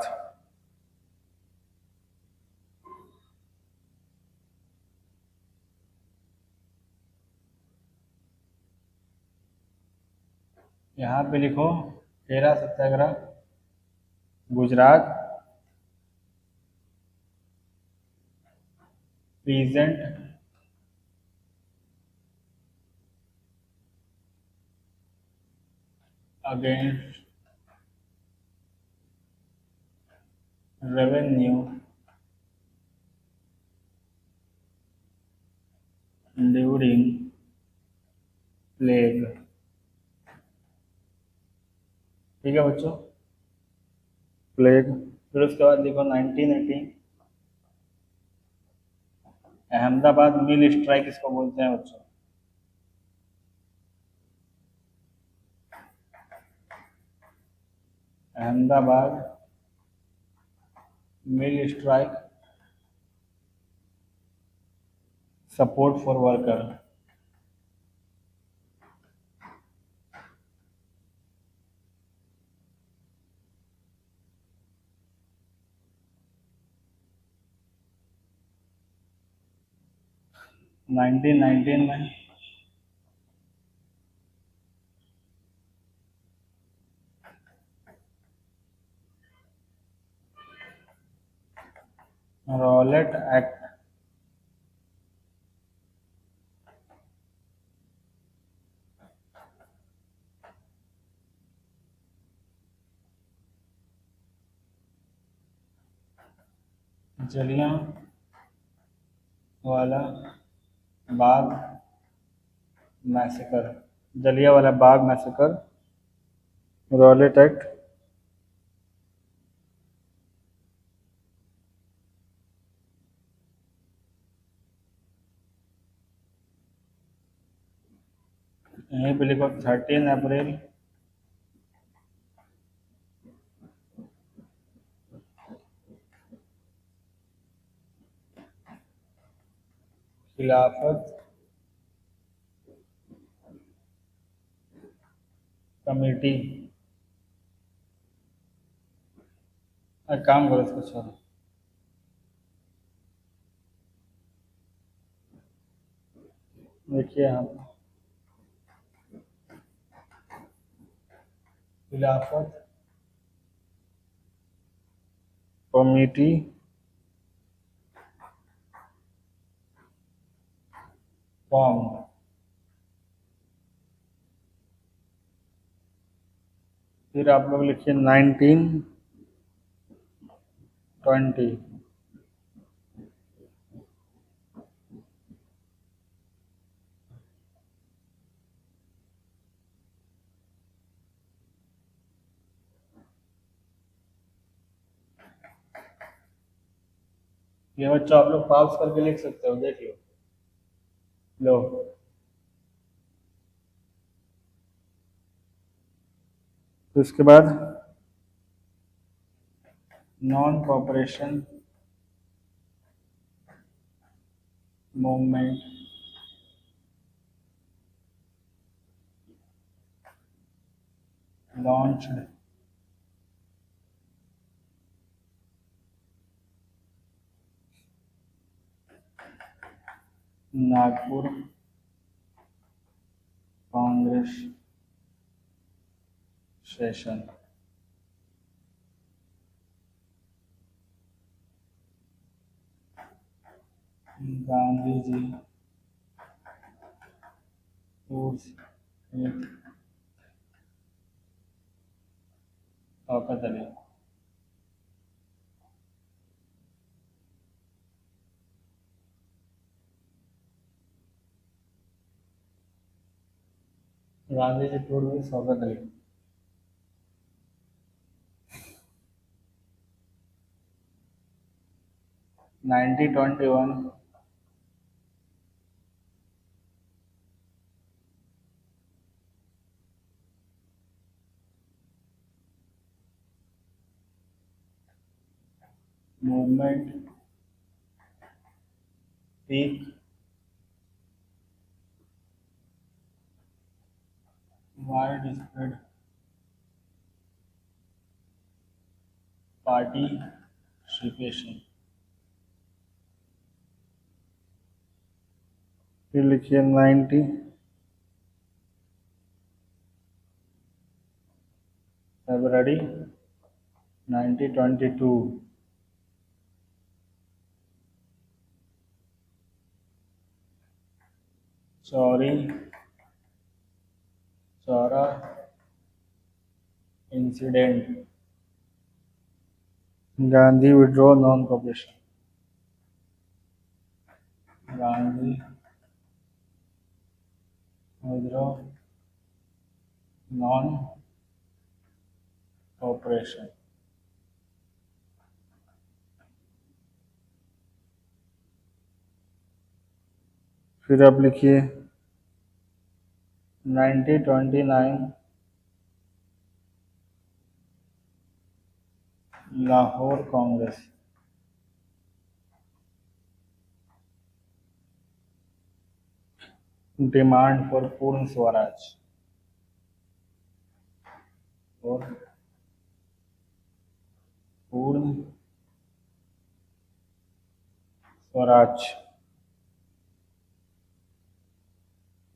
यहाँ पे लिखो Kheda Satyagraha Gujarat, present against revenue during plague. ठीक है बच्चों, प्लेग। फिर उसके बाद लिखो 1918 अहमदाबाद मिल स्ट्राइक इसको बोलते हैं बच्चों। अहमदाबाद मिल strike support for worker. Nineteen में रॉलेट एक्ट। जलियां वाला बाग मैसेकर। जलिया वाला बाग मैसेकर। Rowlatt act. यहीं पे लिखो 13 अप्रैल 'खिलाफत कमेटी। एक काम करो इसको छोड़ो। देखिए हम खिलाफत कमेटी फॉर्म। फिर आप लोग लिखिए 1920। ये बच्चों आप लोग पॉज करके लिख सकते हो, देख लो। लो। तो इसके बाद non cooperation movement launched Nagpur Congress session. Gandhi ji foods एक शौकत अली। गांधी जी फूड में Shaukat Ali. 1921 movement peak wide spread participation. फिर लिखिए 90 फरवरी 1922 Chauri Chaura incident. Gandhi withdraw non cooperation. Gandhi withdraw non cooperation. फिर आप लिखिए 1929 लाहौर कांग्रेस। डिमांड फॉर पूर्ण स्वराज। और पूर्ण स्वराज,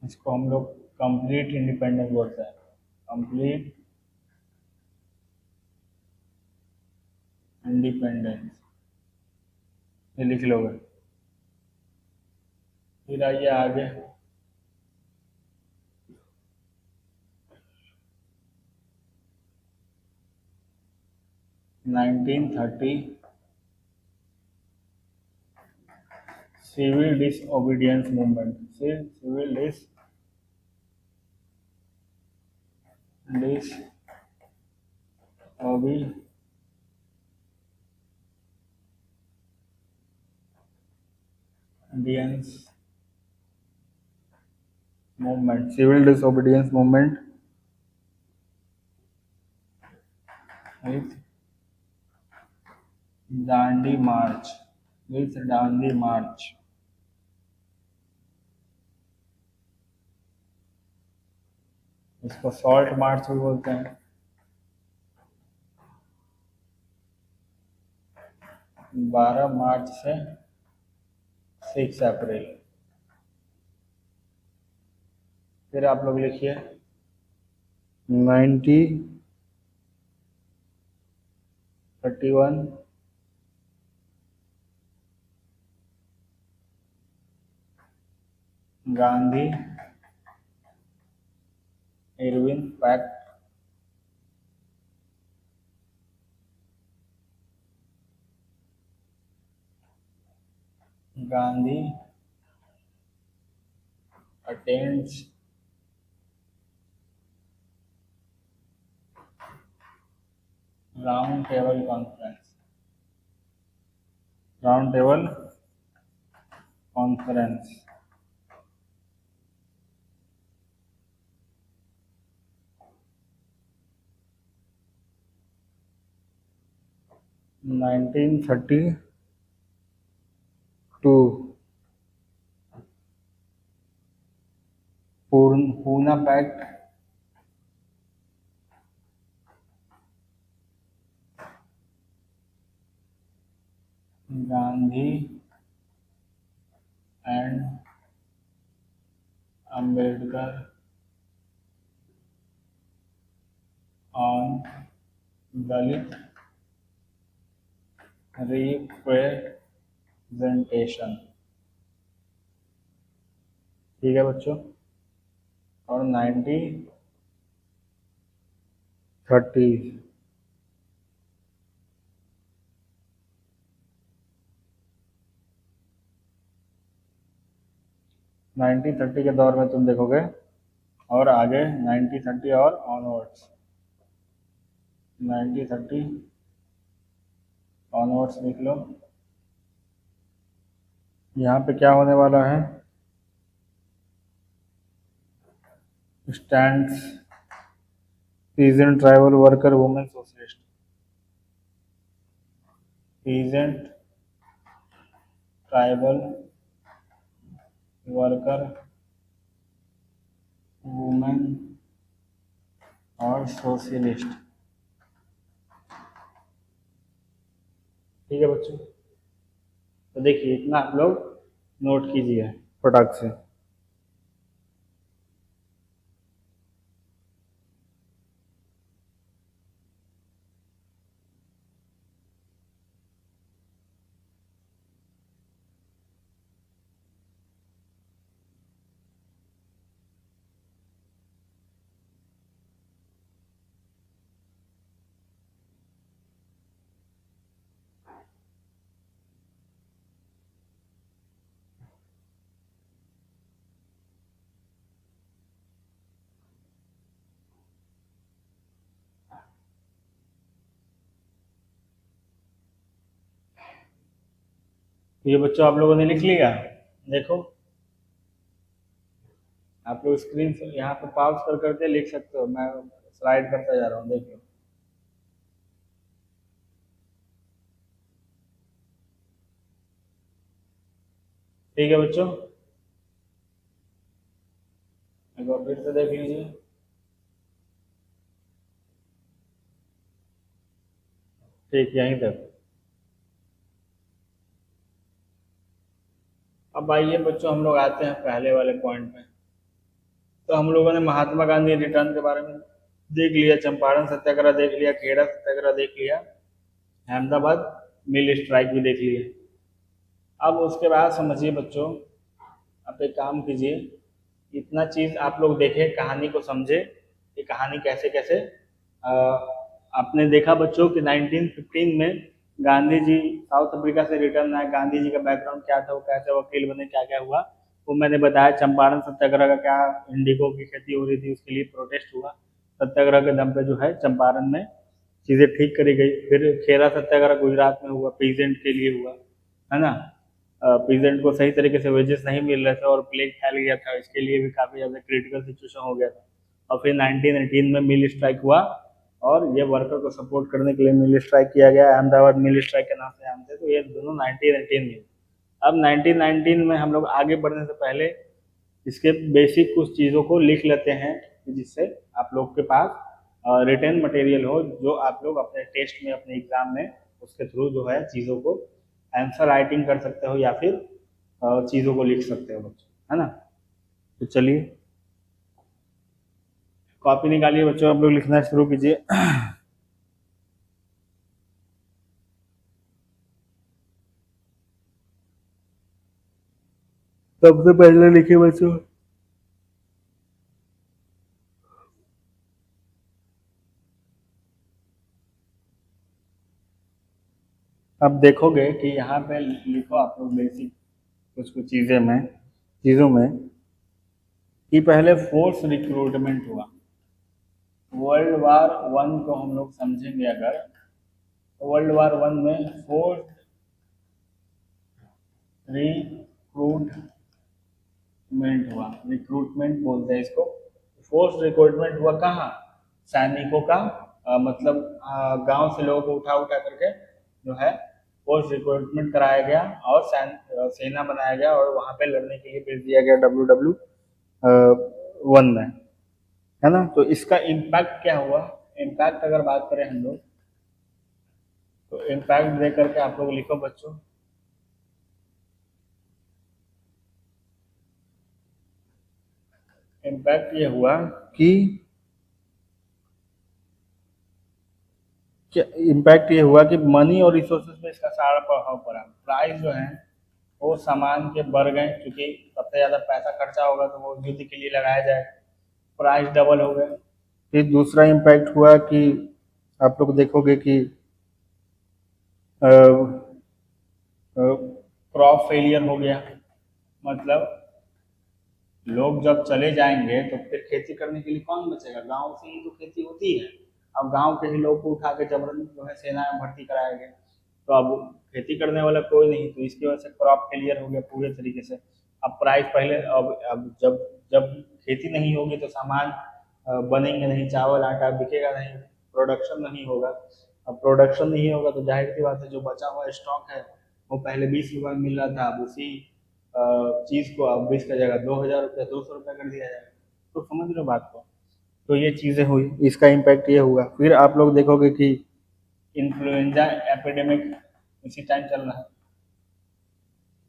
इसको हम लोग कंप्लीट इंडिपेंडेंस बोलते हैं। Complete independence. ये लिख लोगे। फिर आइए आगे। Nineteen thirty civil disobedience movement. Civil disobedience movement, civil disobedience movement with Dandi march, इसको सॉल्ट मार्च भी बोलते हैं। 12 मार्च से 6 अप्रैल। फिर आप लोग लिखिए 1931 Gandhi Irwin pact, Gandhi attends round table conference. 1932 Poona pact, Gandhi and Ambedkar on Dalit representation. ठीक है बच्चों। और 1930 1930 के दौर में तुम देखोगे, और आगे 1930 और ऑनवर्ड्स, 1930 ऑनवर्ड्स लिख लो। यहाँ पे क्या होने वाला है, stands peasant tribal worker women socialist, peasant tribal worker women और सोशलिस्ट। ठीक है बच्चों, तो देखिए इतना आप लोग नोट कीजिए फटाक से। ये बच्चों आप लोगों ने लिख लिया। देखो आप लोग स्क्रीन से यहाँ पे पॉज कर करके लिख सकते हो, मैं स्लाइड करता जा रहा हूँ, देख लो। ठीक है बच्चों, एक बार फिर से देख लीजिए। ठीक, यहीं तक। अब आइए बच्चों हम लोग आते हैं पहले वाले पॉइंट में। तो हम लोगों ने महात्मा गांधी रिटर्न के बारे में देख लिया, चंपारण सत्याग्रह देख लिया, खेड़ा सत्याग्रह देख लिया, अहमदाबाद मिल स्ट्राइक भी देख लिया। अब उसके बाद समझिए बच्चों, आप एक काम कीजिए, इतना चीज़ आप लोग देखें, कहानी को समझे कि कहानी कैसे कैसे अ, आपने देखा बच्चों कि 1915 में गांधी जी साउथ अफ्रीका से रिटर्न आए। गांधी जी का बैकग्राउंड क्या था, वो कैसे वकील बने, क्या क्या हुआ, वो मैंने बताया। चंपारण सत्याग्रह का क्या, इंडिगो की खेती हो रही थी, उसके लिए प्रोटेस्ट हुआ। सत्याग्रह के दम पे जो है चंपारण में चीज़ें ठीक करी गई। फिर खेरा सत्याग्रह गुजरात में हुआ, पीजेंट के लिए हुआ, है ना। पीजेंट को सही तरीके से वेजेस नहीं मिल रहे थे और प्लेग फैल गया था, इसके लिए भी काफ़ी ज़्यादा क्रिटिकल सिचुएशन हो गया था। और फिर 1918 में मिल स्ट्राइक हुआ, और ये वर्कर को सपोर्ट करने के लिए मिल स्ट्राइक किया गया। अहमदाबाद मिल स्ट्राइक के नाम से जानते हैं। तो ये दोनों 1918 में। अब 1919 में हम लोग आगे बढ़ने से पहले इसके बेसिक कुछ चीज़ों को लिख लेते हैं, जिससे आप लोग के पास रिटर्न मटेरियल हो, जो आप लोग अपने टेस्ट में, अपने एग्जाम में उसके थ्रू जो है चीज़ों को आंसर राइटिंग कर सकते हो, या फिर चीज़ों को लिख सकते हो बच्चों, है ना। तो चलिए कॉपी निकालिए बच्चों, आप लोग लिखना शुरू कीजिए। सबसे पहले लिखिए बच्चों, अब देखोगे कि यहाँ पे लिखो आप लोग बेसिक कुछ कुछ चीज़ों में कि पहले फोर्स रिक्रूटमेंट हुआ। वर्ल्ड वार वन को हम लोग समझेंगे अगर, तो वर्ल्ड वार वन में फोर्स रिक्रूटमेंट हुआ। रिक्रूटमेंट बोलते हैं इसको। फोर्स रिक्रूटमेंट हुआ कहाँ, सैनिकों का, मतलब गांव से लोगों को उठा उठा करके जो है फोर्स रिक्रूटमेंट कराया गया, और सेना बनाया गया, और वहां पे लड़ने के लिए भेज दिया गया WW1 में, है ना। तो इसका इम्पैक्ट क्या हुआ, इम्पैक्ट अगर बात करें हम लोग, तो इम्पैक्ट दे करके आप लोग लिखो बच्चों। इम्पैक्ट ये हुआ कि इम्पैक्ट ये हुआ कि मनी और रिसोर्सेज पे इसका सारा प्रभाव पड़ा। प्राइस जो है वो सामान के बढ़ गए, क्योंकि सबसे ज़्यादा पैसा खर्चा होगा तो वो युद्ध के लिए लगाया जाए, प्राइस डबल हो गए। फिर दूसरा इम्पैक्ट हुआ कि आप लोग देखोगे कि क्रॉप फेलियर हो गया। मतलब लोग जब चले जाएंगे तो फिर खेती करने के लिए कौन बचेगा, गांव से ही तो खेती होती है। अब गांव के ही लोग को उठा के जबरन जो है सेना में भर्ती कराया गया, तो अब खेती करने वाला कोई नहीं, तो इसकी वजह से क्रॉप फेलियर हो गया पूरे तरीके से। अब प्राइस पहले, अब जब जब खेती नहीं होगी तो सामान बनेंगे नहीं, चावल आटा बिकेगा नहीं, प्रोडक्शन नहीं होगा। अब प्रोडक्शन नहीं होगा तो जाहिर सी बात है जो बचा हुआ स्टॉक है वो पहले 20 रुपये में मिल रहा था, अब उसी चीज़ को अब 20 का जगह 2000 रुपया, 200 रुपया कर दिया जाएगा। तो समझ लो बात को। तो ये चीज़ें हुई, इसका इम्पैक्ट ये हुआ। फिर आप लोग देखोगे कि इन्फ्लुएंजा एपिडेमिक इसी टाइम चल रहा है।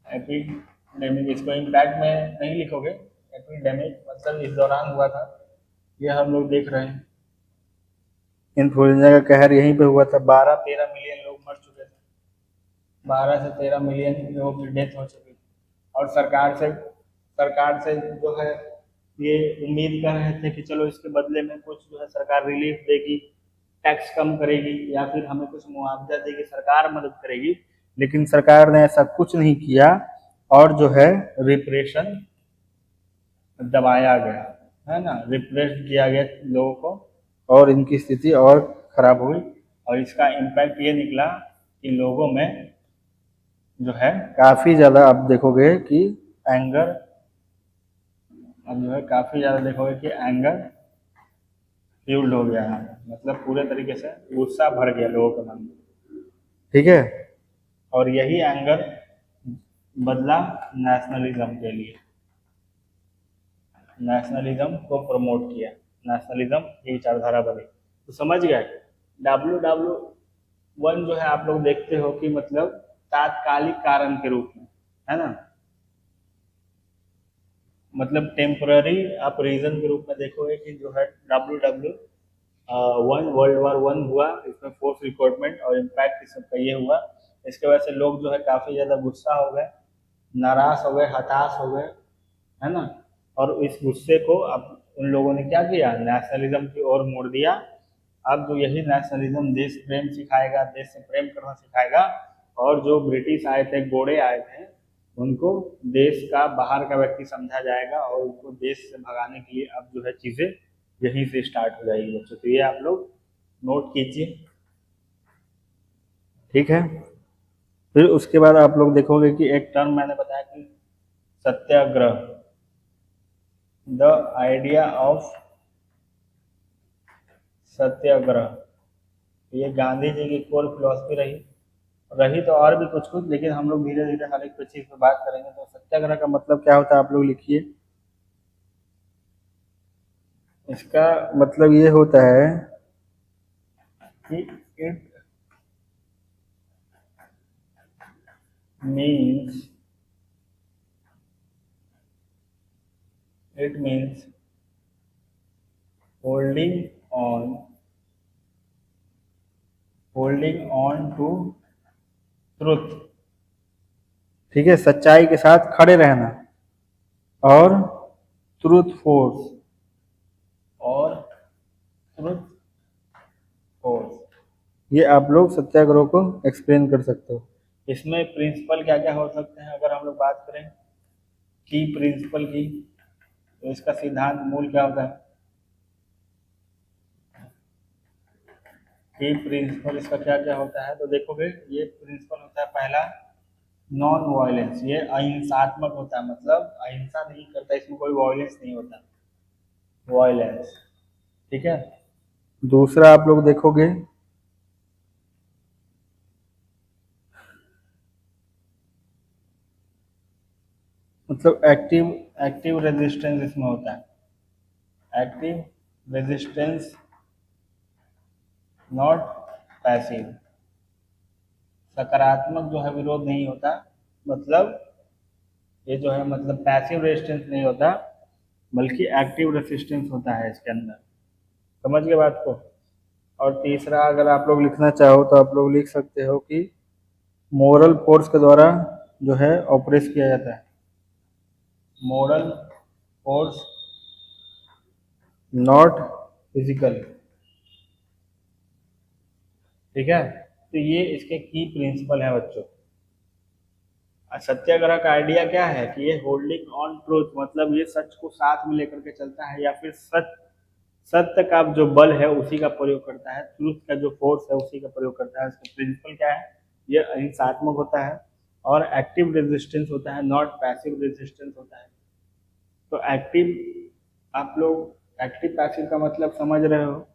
एपिडेमिक, इसको इम्पैक्ट में नहीं लिखोगे, एपिडेमिक मतलब इस दौरान हुआ था, ये हम लोग देख रहे हैं। इन्फ्लुएंजा का कहर यहीं पे हुआ था, 12-13 मिलियन लोग मर चुके थे, 12 से 13 मिलियन लोगों की डेथ हो चुकी थी। और सरकार से जो है ये उम्मीद कर रहे थे कि चलो इसके बदले में कुछ जो है सरकार रिलीफ देगी, टैक्स कम करेगी, या फिर हमें कुछ मुआवजा देगी, सरकार मदद करेगी। लेकिन सरकार ने ऐसा कुछ नहीं किया, और जो है रिप्रेशन दबाया गया, है ना, रिप्रेस किया गया लोगों को, और इनकी स्थिति और खराब हुई। और इसका इम्पैक्ट ये निकला कि लोगों में जो है काफ़ी ज़्यादा, आप देखोगे कि एंगर, अब जो है काफ़ी ज़्यादा देखोगे कि एंगर फ्यूल्ड हो गया है, मतलब पूरे तरीके से गुस्सा भर गया लोगों के मन में, ठीक है। और यही एंगर बदला नेशनलिज्म के लिए, नेशनलिज्म को प्रमोट किया, नेशनलिज्म की विचारधारा बनी। तो समझ गए, WW1 जो है आप लोग देखते हो कि मतलब तात्कालिक कारण के रूप में, है ना, मतलब टेम्पररी आप रीजन के रूप में देखोगे कि जो है WW1 वर्ल्ड वार वन हुआ, इसमें फोर्स रिक्रूटमेंट और इम्पैक्ट इस सबका ये हुआ। इसके वजह से लोग जो है काफ़ी ज़्यादा गुस्सा हो गए, नाराज हो गए, हताश हो गए, है ना। और इस गुस्से को अब उन लोगों ने क्या किया, नेशनलिज्म की ओर मोड़ दिया। अब जो यही नेशनलिज्म देश प्रेम सिखाएगा, देश से प्रेम करना सिखाएगा। और जो ब्रिटिश आए थे, गोरे आए थे, उनको देश का बाहर का व्यक्ति समझा जाएगा और उनको देश से भगाने के लिए अब जो है चीजें यहीं से स्टार्ट हो जाएगी बच्चों। तो ये आप लोग नोट कीजिए, ठीक है। फिर उसके बाद आप लोग देखोगे कि एक टर्म मैंने बताया कि सत्याग्रह, द आइडिया ऑफ सत्याग्रह। ये गांधी जी की कोर फिलॉसफी रही। रही तो और भी कुछ कुछ, लेकिन हम लोग धीरे धीरे हर एक चीज पे बात करेंगे। तो सत्याग्रह का मतलब क्या होता है आप लोग लिखिए। इसका मतलब ये होता है कि it means it means holding on holding on to truth, ठीक है, सच्चाई के साथ खड़े रहना। और ट्रूथ फोर्स, और ट्रूथ फोर्स, ये आप लोग सत्याग्रह को एक्सप्लेन कर सकते हो। इसमें प्रिंसिपल क्या क्या हो सकते हैं अगर हम लोग बात करें की प्रिंसिपल की, तो इसका सिद्धांत मूल क्या होता है। की प्रिंसिपल इसका क्या क्या होता है, तो देखोगे ये प्रिंसिपल होता है पहला, नॉन वायलेंस। ये अहिंसात्मक होता है, मतलब अहिंसा नहीं करता, इसमें कोई वायलेंस नहीं होता, वायलेंस, ठीक है। दूसरा आप लोग देखोगे मतलब एक्टिव एक्टिव रेजिस्टेंस इसमें होता है, एक्टिव रेजिस्टेंस, नॉट पैसिव। सकारात्मक जो है विरोध नहीं होता, मतलब ये जो है मतलब पैसिव रेजिस्टेंस नहीं होता, बल्कि एक्टिव रेजिस्टेंस होता है इसके अंदर। समझ गए बात को। और तीसरा अगर आप लोग लिखना चाहो तो आप लोग लिख सकते हो कि मोरल फोर्स के द्वारा जो है ऑपरेट किया जाता है, मोरल फोर्स, नॉट फिजिकल, ठीक है। तो ये इसके की प्रिंसिपल है बच्चों। सत्याग्रह का आइडिया क्या है कि ये होल्डिंग ऑन ट्रूथ, मतलब ये सच को साथ में लेकर के चलता है, या फिर सत्य का जो बल है उसी का प्रयोग करता है, ट्रूथ का जो फोर्स है उसी का प्रयोग करता है। इसका प्रिंसिपल क्या है, ये अहिंसात्मक होता है और एक्टिव रेजिस्टेंस होता है, नॉट पैसिव रेजिस्टेंस होता है। तो एक्टिव, आप लोग एक्टिव पैसिव का मतलब समझ रहे हो।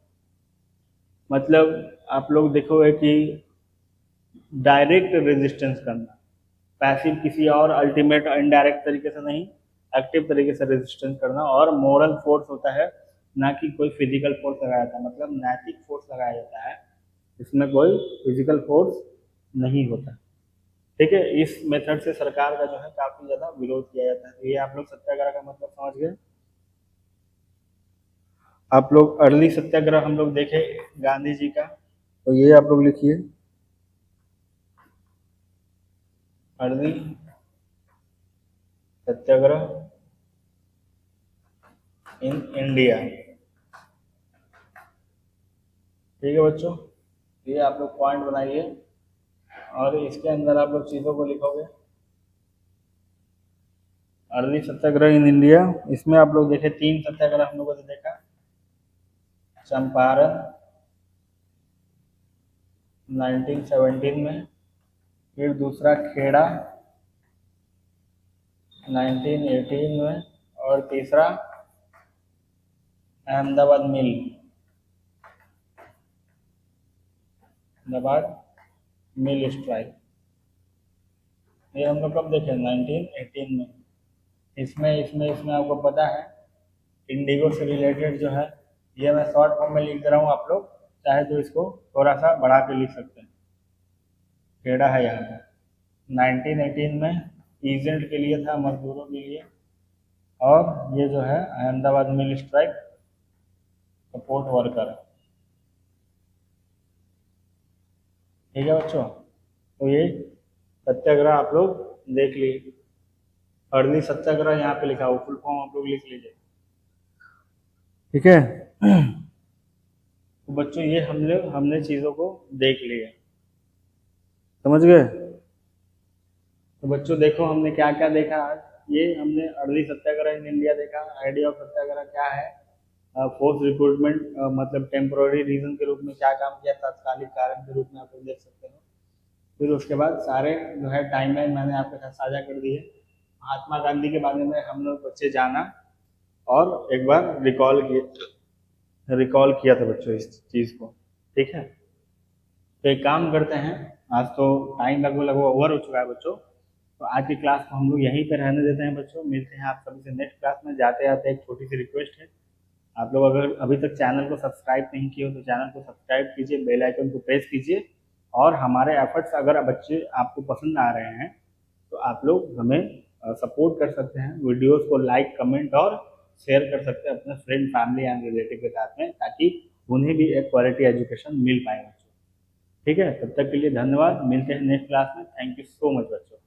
मतलब आप लोग देखोगे कि डायरेक्ट रेजिस्टेंस करना, पैसिव किसी और अल्टीमेट इनडायरेक्ट तरीके से नहीं, एक्टिव तरीके से रेजिस्टेंस करना। और मोरल फोर्स होता है, ना कि कोई फिजिकल फोर्स लगाया जाता है, मतलब नैतिक फोर्स लगाया जाता है, इसमें कोई फिजिकल फोर्स नहीं होता, ठीक है। इस मेथड से सरकार का जो है काफी ज्यादा विरोध किया जाता है। तो ये आप लोग सत्याग्रह का मतलब समझ गए। आप लोग अर्ली सत्याग्रह हम लोग देखे गांधी जी का, तो ये आप लोग लिखिए, अर्ली सत्याग्रह इन इंडिया, ठीक है बच्चों। ये आप लोग पॉइंट बनाइए और इसके अंदर आप लोग चीज़ों को लिखोगे। अर्ली सत्याग्रह इन इंडिया, इसमें आप लोग देखे 3 सत्याग्रह हम लोगों ने देखा, चंपारण 1917 में, फिर दूसरा खेड़ा 1918 में, और तीसरा अहमदाबाद मिल, अहमदाबाद मिल स्ट्राइक। ये हम लोग कब देखे, 1918 में। इसमें इसमें इसमें आपको पता है इंडिगो से रिलेटेड जो है, ये मैं शॉर्ट फॉर्म में लिख दे रहा हूँ, आप लोग चाहे तो इसको थोड़ा सा बढ़ा के लिख सकते हैं। खेड़ा है यहाँ पर 1918 में, पीजेंट के लिए था, मजदूरों के लिए। और ये जो है अहमदाबाद मिल स्ट्राइक, सपोर्ट वर्कर, ठीक है बच्चों। तो ये सत्याग्रह आप लोग देख लिए। अड़नी सत्याग्रह यहाँ पे लिखा हो, फुल फॉर्म आप लोग लिख लीजिए। ठीक है। तो बच्चों ये हमने चीज़ों को देख लिया, समझ गए। तो बच्चों देखो हमने क्या क्या देखा आज। ये हमने अर्ली सत्याग्रह इन इंडिया देखा, आइडिया ऑफ सत्याग्रह क्या है, फोर्स रिक्रूटमेंट मतलब टेम्पोररी रीजन के रूप में क्या काम किया, तात्कालिक कारण के रूप में आप लोग देख सकते हो। फिर उसके बाद सारे जो है टाइमलाइन मैंने आपके साथ साझा कर दी है। महात्मा गांधी के बारे में हम लोग बच्चे जाना और एक बार रिकॉल किया था बच्चों इस चीज़ को। ठीक है, तो एक काम करते हैं, आज तो टाइम लगभग लगभग ओवर हो चुका है बच्चों, तो आज की क्लास को हम लोग यहीं पर रहने देते हैं बच्चों। मिलते हैं आप सभी से नेक्स्ट क्लास में। जाते जाते एक छोटी सी रिक्वेस्ट है, आप लोग अगर अभी तक चैनल को सब्सक्राइब नहीं किए हो तो चैनल को सब्सक्राइब कीजिए, बेल आइकन को प्रेस कीजिए, और हमारे एफर्ट्स अगर बच्चे आपको पसंद आ रहे हैं तो आप लोग हमें सपोर्ट कर सकते हैं, वीडियोस को लाइक कमेंट और शेयर कर सकते हैं अपने फ्रेंड फैमिली एंड रिलेटिव के साथ में, ताकि उन्हें भी एक क्वालिटी एजुकेशन मिल पाए बच्चों। ठीक है, तब तक के लिए धन्यवाद, मिलते हैं नेक्स्ट क्लास में। थैंक यू सो मच बच्चों।